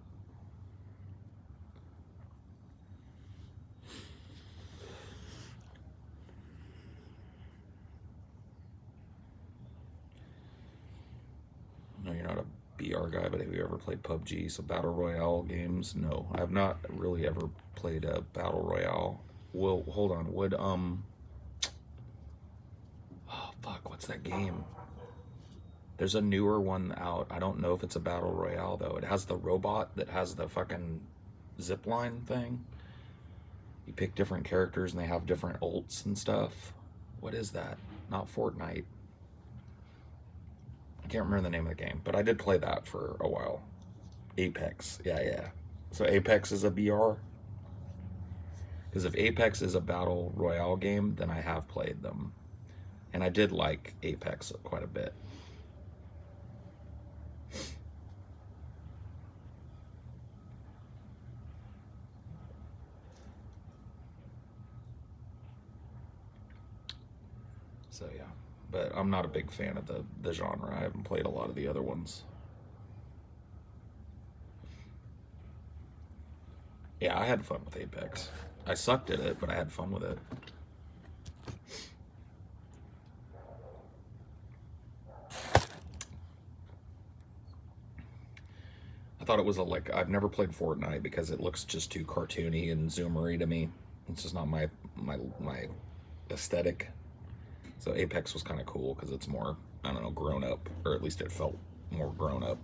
No, you're not a BR guy, but have you ever played PUBG? So Battle Royale games? No, I have not really ever played a Battle Royale. Well, hold on. Oh, fuck, what's that game? There's a newer one out. I don't know if it's a Battle Royale, though. It has the robot that has the fucking zipline thing. You pick different characters, and they have different ults and stuff. What is that? Not Fortnite. I can't remember the name of the game, but I did play that for a while. Apex, yeah. So Apex is a BR? Because if Apex is a Battle Royale game, then I have played them. And I did like Apex quite a bit. So yeah. But I'm not a big fan of the genre. I haven't played a lot of the other ones. Yeah, I had fun with Apex. I sucked at it, but I had fun with it. I thought it was I've never played Fortnite because it looks just too cartoony and zoomery to me. It's just not my aesthetic. So Apex was kind of cool because it's more, I don't know, grown up, or at least it felt more grown up.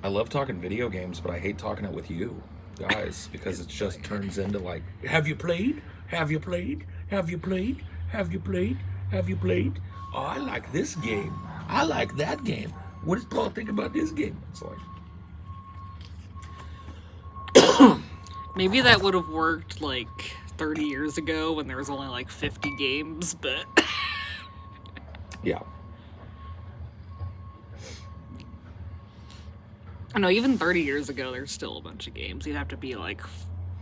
I love talking video games, but I hate talking it with you guys because it just turns into like, have you played? Have you played? Have you played? Have you played? Have you played? Oh, I like this game. I like that game. What does Paul think about this game? It's like, Maybe that would have worked like 30 years ago when there was only like 50 games, but yeah. I know even 30 years ago there's still a bunch of games. You'd have to be like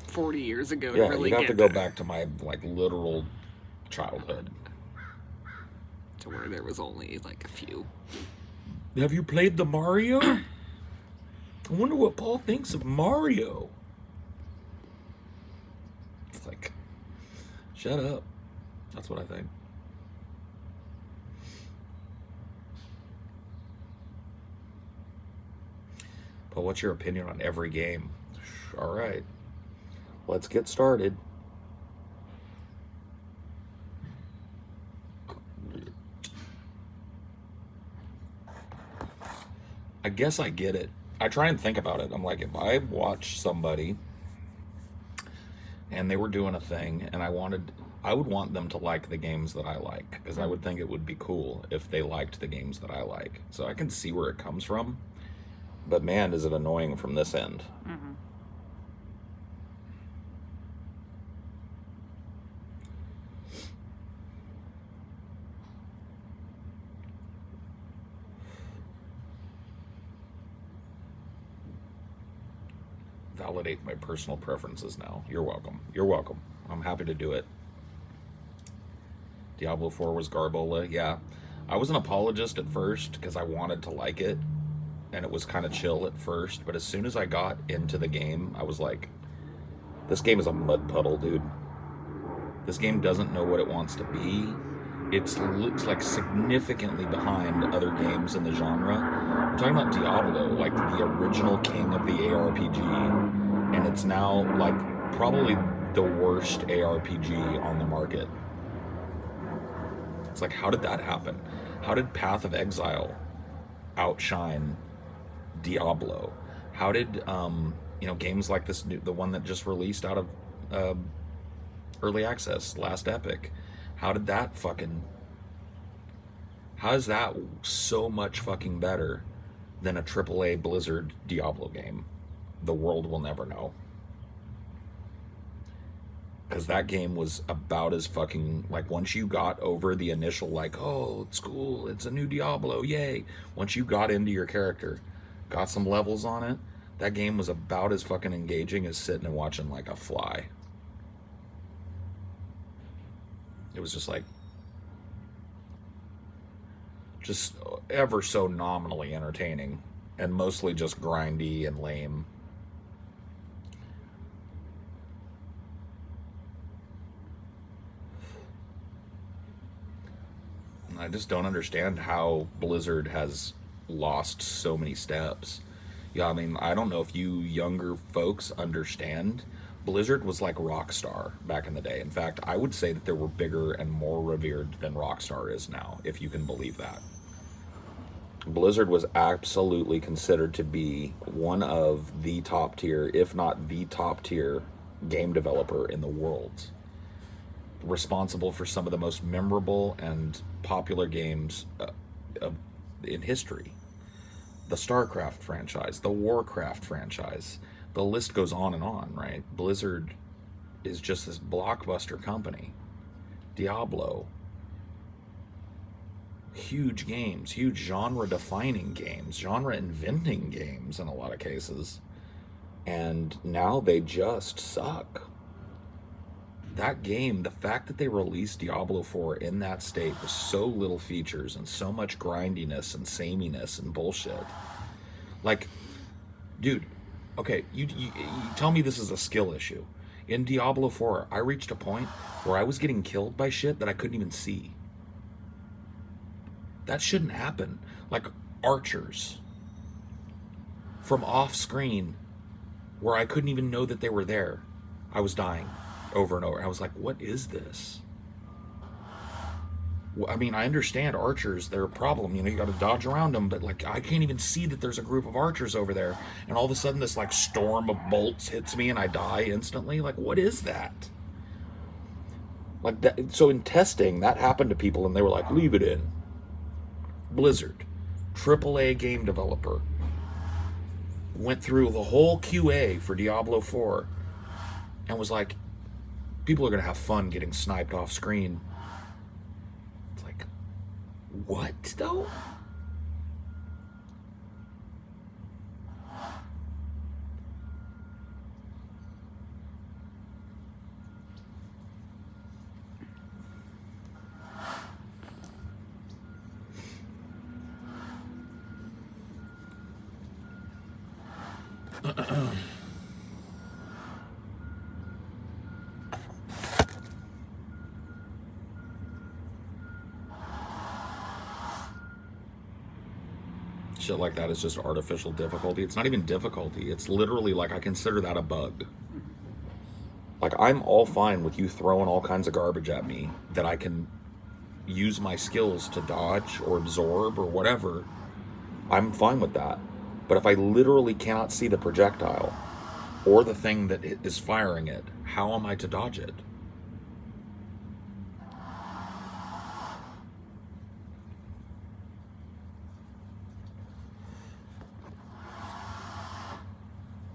40 years ago to really you'd have get to go there. back to my like literal childhood. To where there was only like a few. Have you played the Mario? I wonder what Paul thinks of Mario. It's like, shut up. That's what I think. But what's your opinion on every game? All right, let's get started. I guess I get it. I try and think about it. I'm like, if I watch somebody and they were doing a thing and I would want them to like the games that I like, because I would think it would be cool if they liked the games that I like. So I can see where it comes from. But man, is it annoying from this end. Mm-hmm. Validate my personal preferences now. You're welcome. You're welcome. I'm happy to do it. Diablo 4 was Garbola. Yeah. I was an apologist at first because I wanted to like it. And it was kind of chill at first. But as soon as I got into the game, I was like, this game is a mud puddle, dude. This game doesn't know what it wants to be. It looks like significantly behind other games in the genre. I'm talking about Diablo, like the original king of the ARPG, and it's now like probably the worst ARPG on the market. It's like, how did that happen? How did Path of Exile outshine Diablo? How did games like this, the one that just released out of early access, Last Epic, how is that so much fucking better than a AAA Blizzard Diablo game? The world will never know. Because that game was about as fucking, like, once you got over the initial, like, oh, it's cool, it's a new Diablo, yay. Once you got into your character, got some levels on it, that game was about as fucking engaging as sitting and watching, like, a fly. It was just like, just ever so nominally entertaining, and mostly just grindy and lame. I just don't understand how Blizzard has lost so many steps. Yeah, I mean, I don't know if you younger folks understand. Blizzard was like Rockstar back in the day. In fact, I would say that they were bigger and more revered than Rockstar is now, if you can believe that. Blizzard was absolutely considered to be one of the top tier, if not the top tier, game developer in the world. Responsible for some of the most memorable and popular games in history. The StarCraft franchise, the Warcraft franchise, the list goes on, right? Blizzard is just this blockbuster company. Diablo. Huge games, huge genre-defining games, genre-inventing games in a lot of cases. And now they just suck. That game, the fact that they released Diablo 4 in that state with so little features and so much grindiness and sameness and bullshit. Like, dude, okay, you tell me this is a skill issue. In Diablo 4, I reached a point where I was getting killed by shit that I couldn't even see. That shouldn't happen. Like archers from off screen where I couldn't even know that they were there. I was dying over and over. I was like, what is this? I mean, I understand archers, they're a problem. You know, you got to dodge around them, but like, I can't even see that there's a group of archers over there. And all of a sudden, this like storm of bolts hits me and I die instantly. Like, what is that? Like that. So in testing, that happened to people and they were like, leave it in. Blizzard, AAA game developer, went through the whole QA for Diablo 4 and was like, people are going to have fun getting sniped off screen. It's like, what though? Shit like that is just artificial difficulty. It's not even difficulty. It's literally like, I consider that a bug. Like, I'm all fine with you throwing all kinds of garbage at me that I can use my skills to dodge or absorb or whatever. I'm fine with that. But if I literally cannot see the projectile or the thing that is firing it, how am I to dodge it?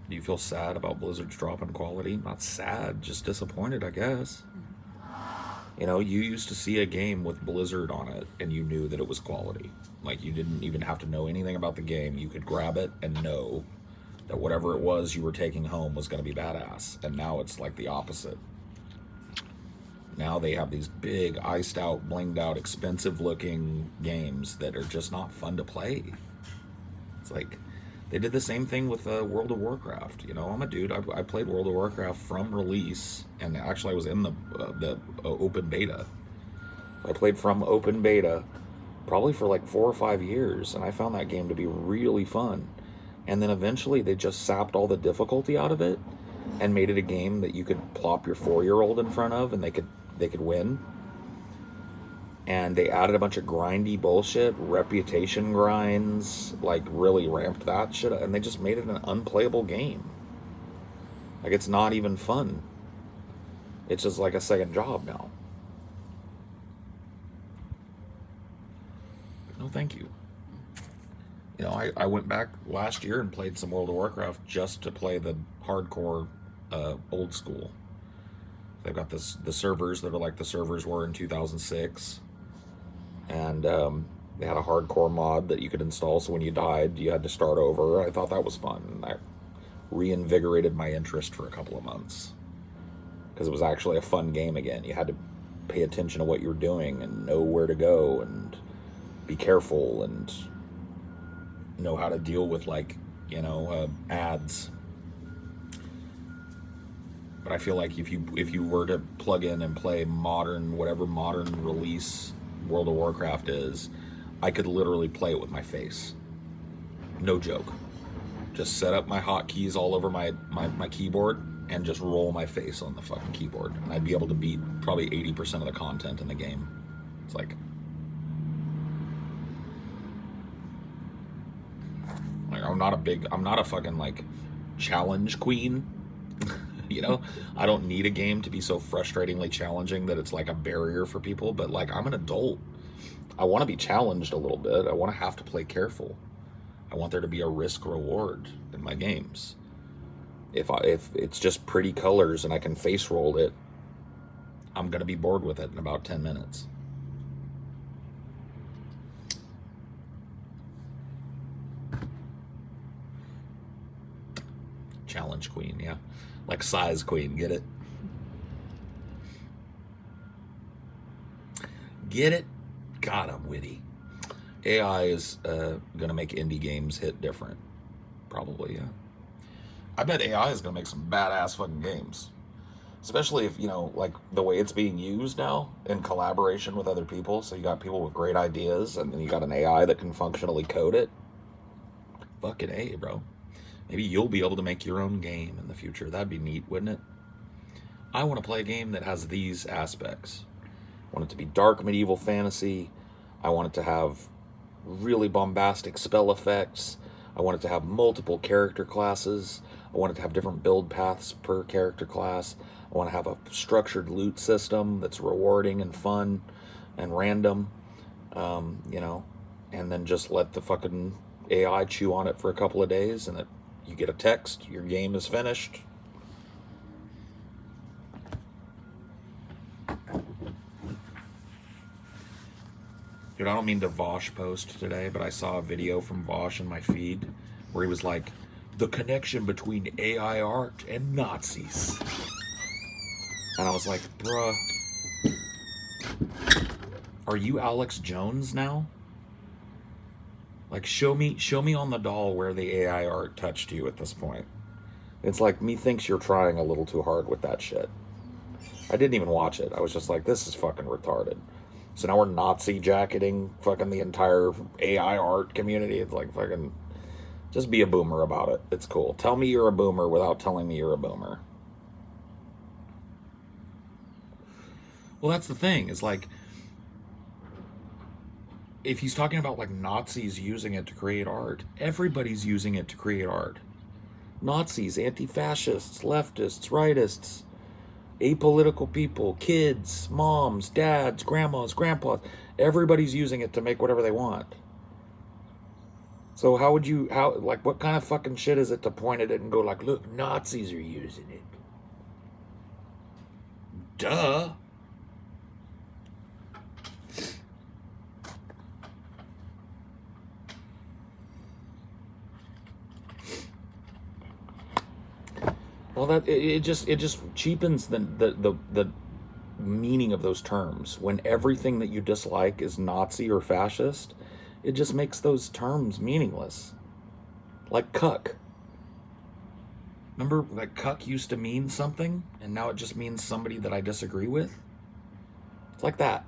Do you feel sad about Blizzard's drop in quality? Not sad, just disappointed, I guess. You know, you used to see a game with Blizzard on it and you knew that it was quality. Like, you didn't even have to know anything about the game. You could grab it and know that whatever it was you were taking home was going to be badass. And now it's like the opposite. Now they have these big, iced out, blinged out, expensive looking games that are just not fun to play. It's like, they did the same thing with World of Warcraft. You know, I'm a dude. I played World of Warcraft from release, and actually I was in the open beta. I played from open beta probably for like 4 or 5 years, and I found that game to be really fun. And then eventually they just sapped all the difficulty out of it and made it a game that you could plop your 4-year-old in front of, and they could win. And they added a bunch of grindy bullshit, reputation grinds, like really ramped that shit up, and they just made it an unplayable game. Like, it's not even fun. It's just like a second job now. No, thank you. You know, I went back last year and played some World of Warcraft just to play the hardcore old school. They've got the servers that are like the servers were in 2006. And they had a hardcore mod that you could install, so when you died, you had to start over. I thought that was fun. And I reinvigorated my interest for a couple of months. Because it was actually a fun game again. You had to pay attention to what you were doing and know where to go and be careful and know how to deal with, like, you know, ads. But I feel like if you were to plug in and play modern, whatever modern release World of Warcraft is, I could literally play it with my face. No joke. Just set up my hotkeys all over my keyboard and just roll my face on the fucking keyboard. And I'd be able to beat probably 80% of the content in the game. It's like I'm not a fucking like challenge queen. You know, I don't need a game to be so frustratingly challenging that it's like a barrier for people, but like, I'm an adult. I want to be challenged a little bit. I want to have to play careful. I want there to be a risk reward in my games. If it's just pretty colors and I can face roll it, I'm going to be bored with it in about 10 minutes. Challenge queen, yeah. Like size queen, get it? Get it? God, I'm witty. AI is going to make indie games hit different. Probably, yeah. I bet AI is going to make some badass fucking games. Especially if, you know, like the way it's being used now in collaboration with other people. So you got people with great ideas and then you got an AI that can functionally code it. Fucking A, bro. Maybe you'll be able to make your own game in the future. That'd be neat, wouldn't it? I want to play a game that has these aspects. want it to be dark medieval fantasy. I want it to have really bombastic spell effects. I want it to have multiple character classes. I want it to have different build paths per character class. I want to have a structured loot system that's rewarding and fun and random, you know, and then just let the fucking AI chew on it for a couple of days, and you get a text, your game is finished. Dude, I don't mean to Vosh post today, but I saw a video from Vosh in my feed where he was like, the connection between AI art and Nazis. And I was like, bruh, are you Alex Jones now? Like, show me on the doll where the AI art touched you at this point. It's like, methinks you're trying a little too hard with that shit. I didn't even watch it. I was just like, this is fucking retarded. So now we're Nazi jacketing fucking the entire AI art community. It's like, fucking, just be a boomer about it. It's cool. Tell me you're a boomer without telling me you're a boomer. Well, that's the thing, is like, if he's talking about like Nazis using it to create art, everybody's using it to create art. Nazis, anti-fascists, leftists, rightists, apolitical people, kids, moms, dads, grandmas, grandpas, everybody's using it to make whatever they want. So what kind of fucking shit is it to point at it and go like, look, Nazis are using it? Duh. Well, it just cheapens the meaning of those terms. When everything that you dislike is Nazi or fascist, it just makes those terms meaningless. Like cuck. Remember that cuck used to mean something, and now it just means somebody that I disagree with? It's like that.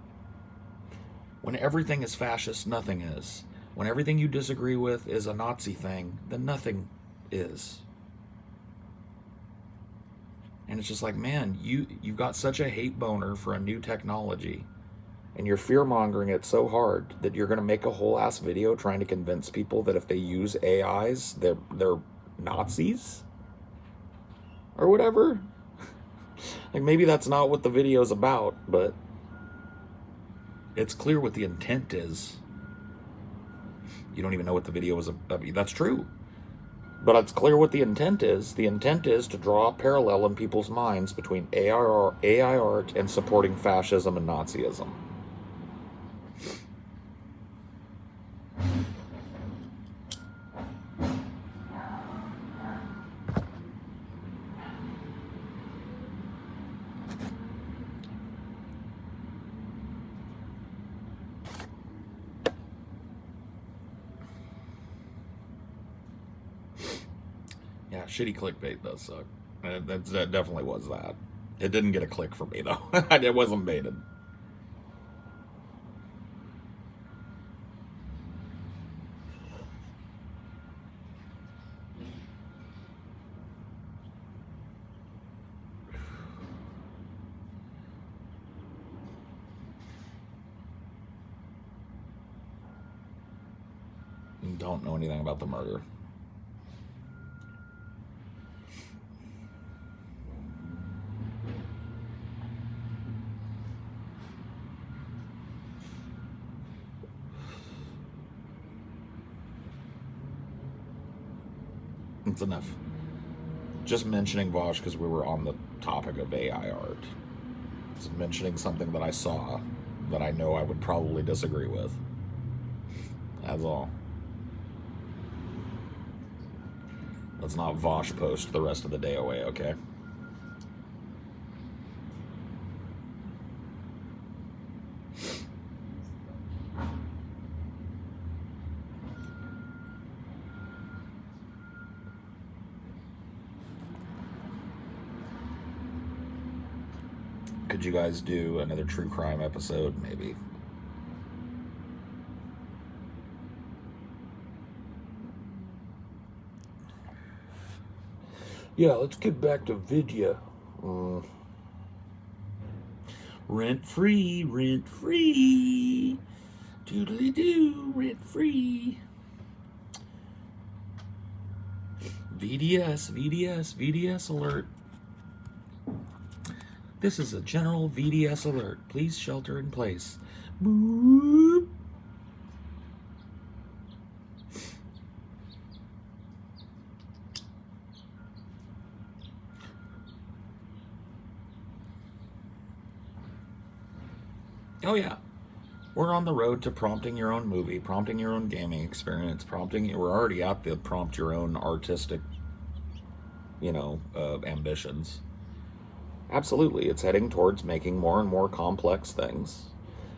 When everything is fascist, nothing is. When everything you disagree with is a Nazi thing, then nothing is. And it's just like, man, you've got such a hate boner for a new technology, and you're fear-mongering it so hard that you're going to make a whole ass video trying to convince people that if they use AIs, they're Nazis or whatever. Like, maybe that's not what the video's about, but it's clear what the intent is. You don't even know what the video was about. That's true. But it's clear what the intent is. The intent is to draw a parallel in people's minds between AI art and supporting fascism and Nazism. Yeah, shitty clickbait does suck. That definitely was that. It didn't get a click for me, though. It wasn't baited. Don't know anything about the murder. It's enough. Just mentioning Vosh because we were on the topic of AI art. It's mentioning something that I saw that I know I would probably disagree with. That's all. Let's not Vosh post the rest of the day away, okay? Could you guys do another true crime episode? Maybe. Yeah, let's get back to video. Rent free, rent free. Doodly doo, rent free. VDS, VDS, VDS alert. This is a general VDS alert. Please shelter in place. Boop. Oh yeah. We're on the road to prompting your own movie, prompting your own gaming experience, we're already at the prompt your own artistic, ambitions. Absolutely, it's heading towards making more and more complex things.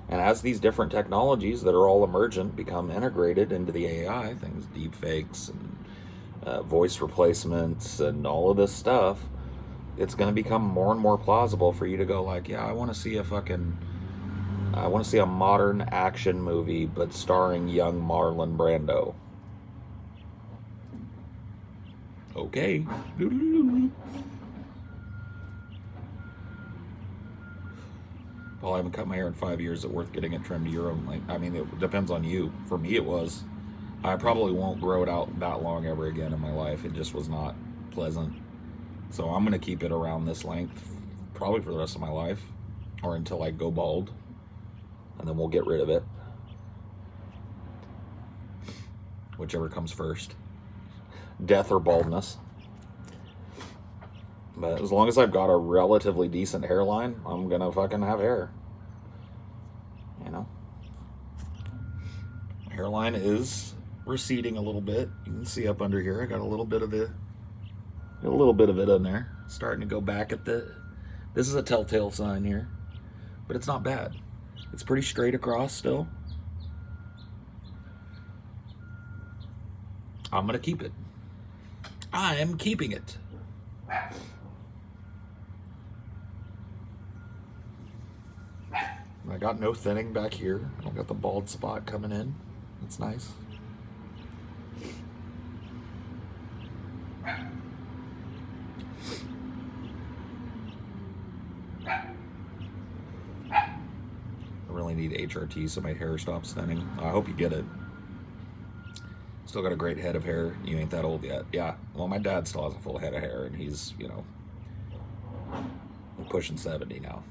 And as these different technologies that are all emergent become integrated into the AI, things, deep fakes and voice replacements and all of this stuff, it's going to become more and more plausible for you to go like, yeah, I want to see a modern action movie, but starring young Marlon Brando. Okay. Well, I haven't cut my hair in 5 years. Is it worth getting it trimmed to your own length? I mean, it depends on you. For me, it was. I probably won't grow it out that long ever again in my life. It just was not pleasant. So I'm going to keep it around this length probably for the rest of my life, or until I go bald, and then we'll get rid of it. Whichever comes first. Death or baldness. But as long as I've got a relatively decent hairline, I'm going to fucking have hair. My hairline is receding a little bit. You can see up under here, I got a little bit of it in there. Starting to go back at this is a telltale sign here. But it's not bad. It's pretty straight across still. I'm going to keep it. I am keeping it. I got no thinning back here. I got the bald spot coming in. That's nice. I really need HRT so my hair stops thinning. I hope you get it. Still got a great head of hair. You ain't that old yet. Yeah. Well, my dad still has a full head of hair, and he's, pushing 70 now.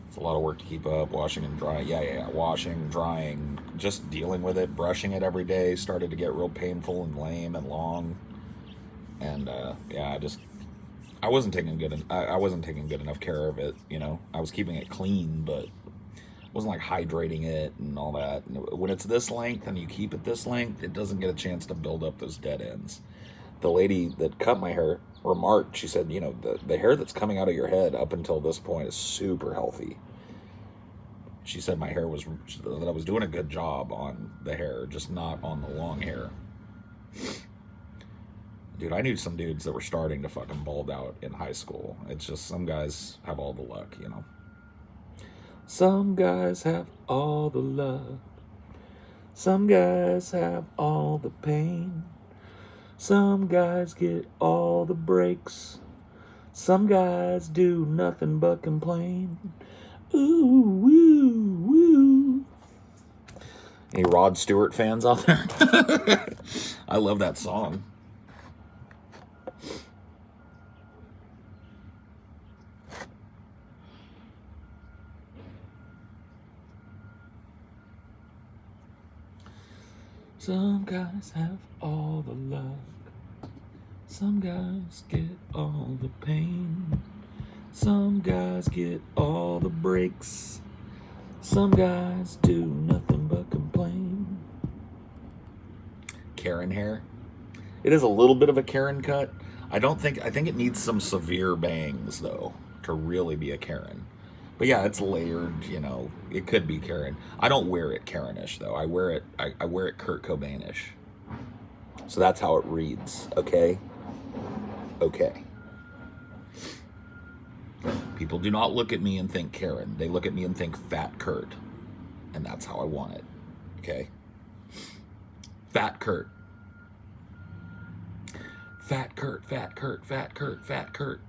It's a lot of work to keep up. Washing and drying. Yeah. Washing, drying, just dealing with it, brushing it every day started to get real painful and lame and long. And I wasn't taking good enough care of it. I was keeping it clean, but wasn't like hydrating it and all that. And when it's this length and you keep it this length, it doesn't get a chance to build up those dead ends. The lady that cut my hair remarked, she said, the hair that's coming out of your head up until this point is super healthy. She said that I was doing a good job on the hair, just not on the long hair. Dude, I knew some dudes that were starting to fucking bald out in high school. It's just some guys have all the luck, Some guys have all the luck. Some guys have all the pain. Some guys get all the breaks. Some guys do nothing but complain. Ooh, woo, woo. Any Rod Stewart fans out there? I love that song. Some guys have all the luck. Some guys get all the pain. Some guys get all the breaks. Some guys do nothing but complain. Karen hair. It is a little bit of a Karen cut. I think it needs some severe bangs though to really be a Karen. But yeah, it's layered, it could be Karen. I don't wear it Karenish though. I wear it Kurt Cobainish. So that's how it reads, okay? Okay. People do not look at me and think Karen. They look at me and think Fat Kurt. And that's how I want it. Okay? Fat Kurt. Fat Kurt, Fat Kurt, Fat Kurt, Fat Kurt.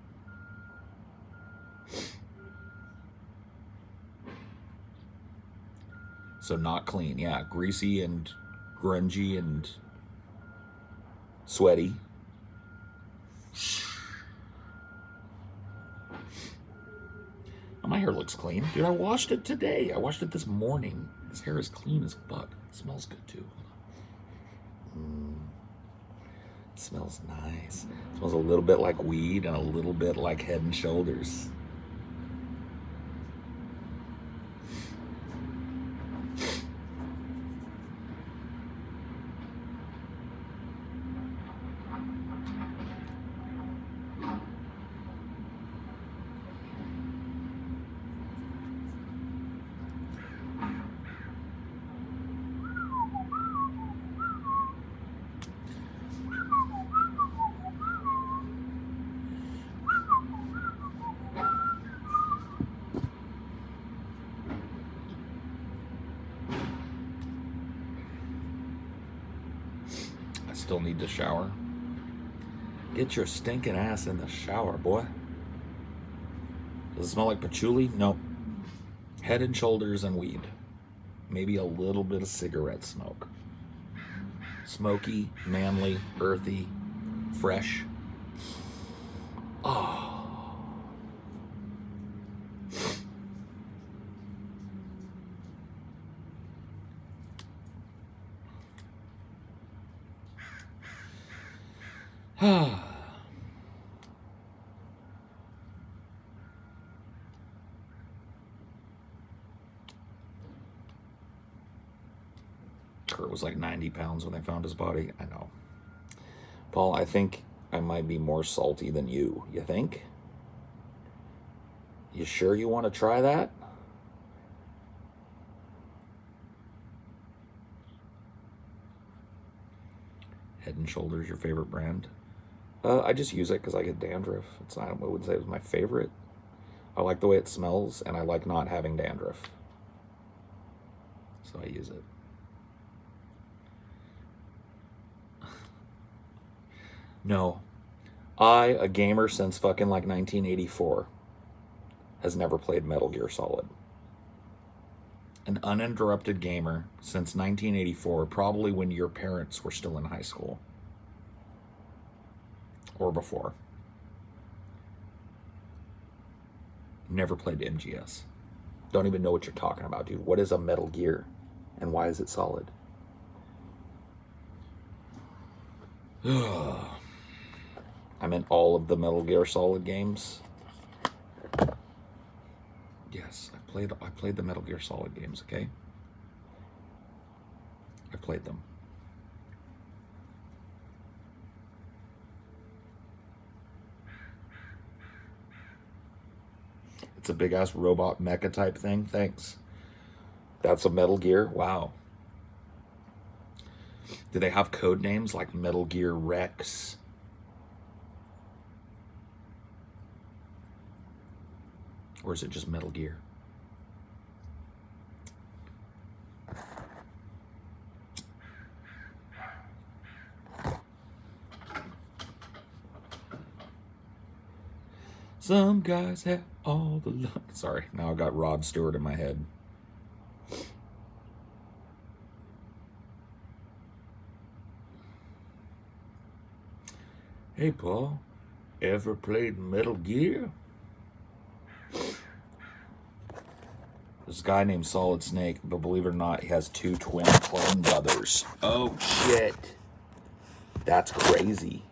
So not clean. Yeah, greasy and grungy and sweaty. Oh, my hair looks clean. Dude, I washed it today. I washed it this morning. This hair is clean as fuck. It smells good too. Smells nice. Smells a little bit like weed and a little bit like Head and Shoulders. I still need to shower. Get your stinking ass in the shower, boy. Does it smell like patchouli? Nope. Head and Shoulders and weed. Maybe a little bit of cigarette smoke. Smoky, manly, earthy, fresh. Oh. Kurt was like 90 pounds when they found his body. I know. Paul, I think I might be more salty than you. You think? You sure you want to try that? Head and Shoulders, your favorite brand? I just use it because I get dandruff. It's not, I wouldn't say it was my favorite. I like the way it smells, and I like not having dandruff. So I use it. No. A gamer since fucking like 1984, has never played Metal Gear Solid. An uninterrupted gamer since 1984, probably when your parents were still in high school. Or before. Never played MGS. Don't even know what you're talking about, dude. What is a Metal Gear? And why is it solid? I'm in all of the Metal Gear Solid games. Yes, I played the Metal Gear Solid games, okay? I played them. It's a big ass robot mecha type thing. Thanks. That's a Metal Gear? Wow. Do they have code names like Metal Gear Rex? Or is it just Metal Gear? Some guys have all the luck. Sorry, now I got Rod Stewart in my head. Hey, Paul, ever played Metal Gear? There's a guy named Solid Snake, but believe it or not, he has 2 twin clone brothers. Oh, shit. That's crazy.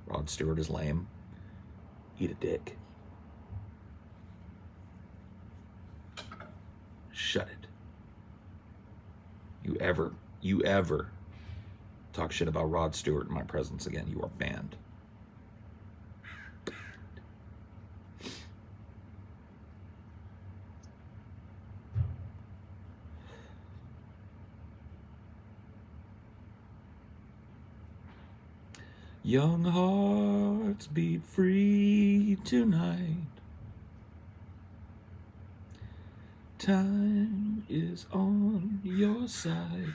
Rod Stewart is lame. Eat a dick. Shut it. You ever talk shit about Rod Stewart in my presence again, you are banned. Young hearts beat free tonight. Time is on your side.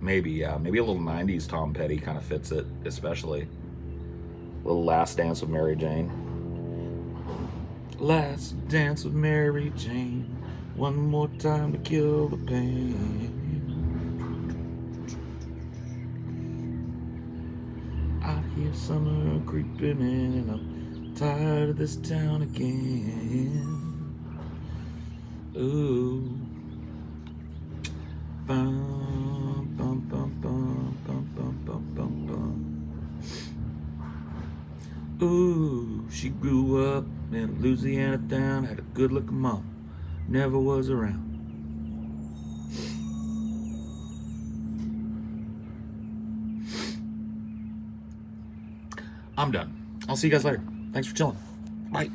Maybe, yeah. Maybe a little 90s Tom Petty kind of fits it, especially. A little Last Dance with Mary Jane. Last dance with Mary Jane. One more time to kill the pain. I hear summer creeping in and I'm tired of this town again. Ooh. Bum, bum, bum, bum, bum, bum, bum, bum, bum. Ooh, she grew up in a Louisiana town, had a good looking mom, never was around. I'm done. I'll see you guys later. Thanks for chilling. Bye.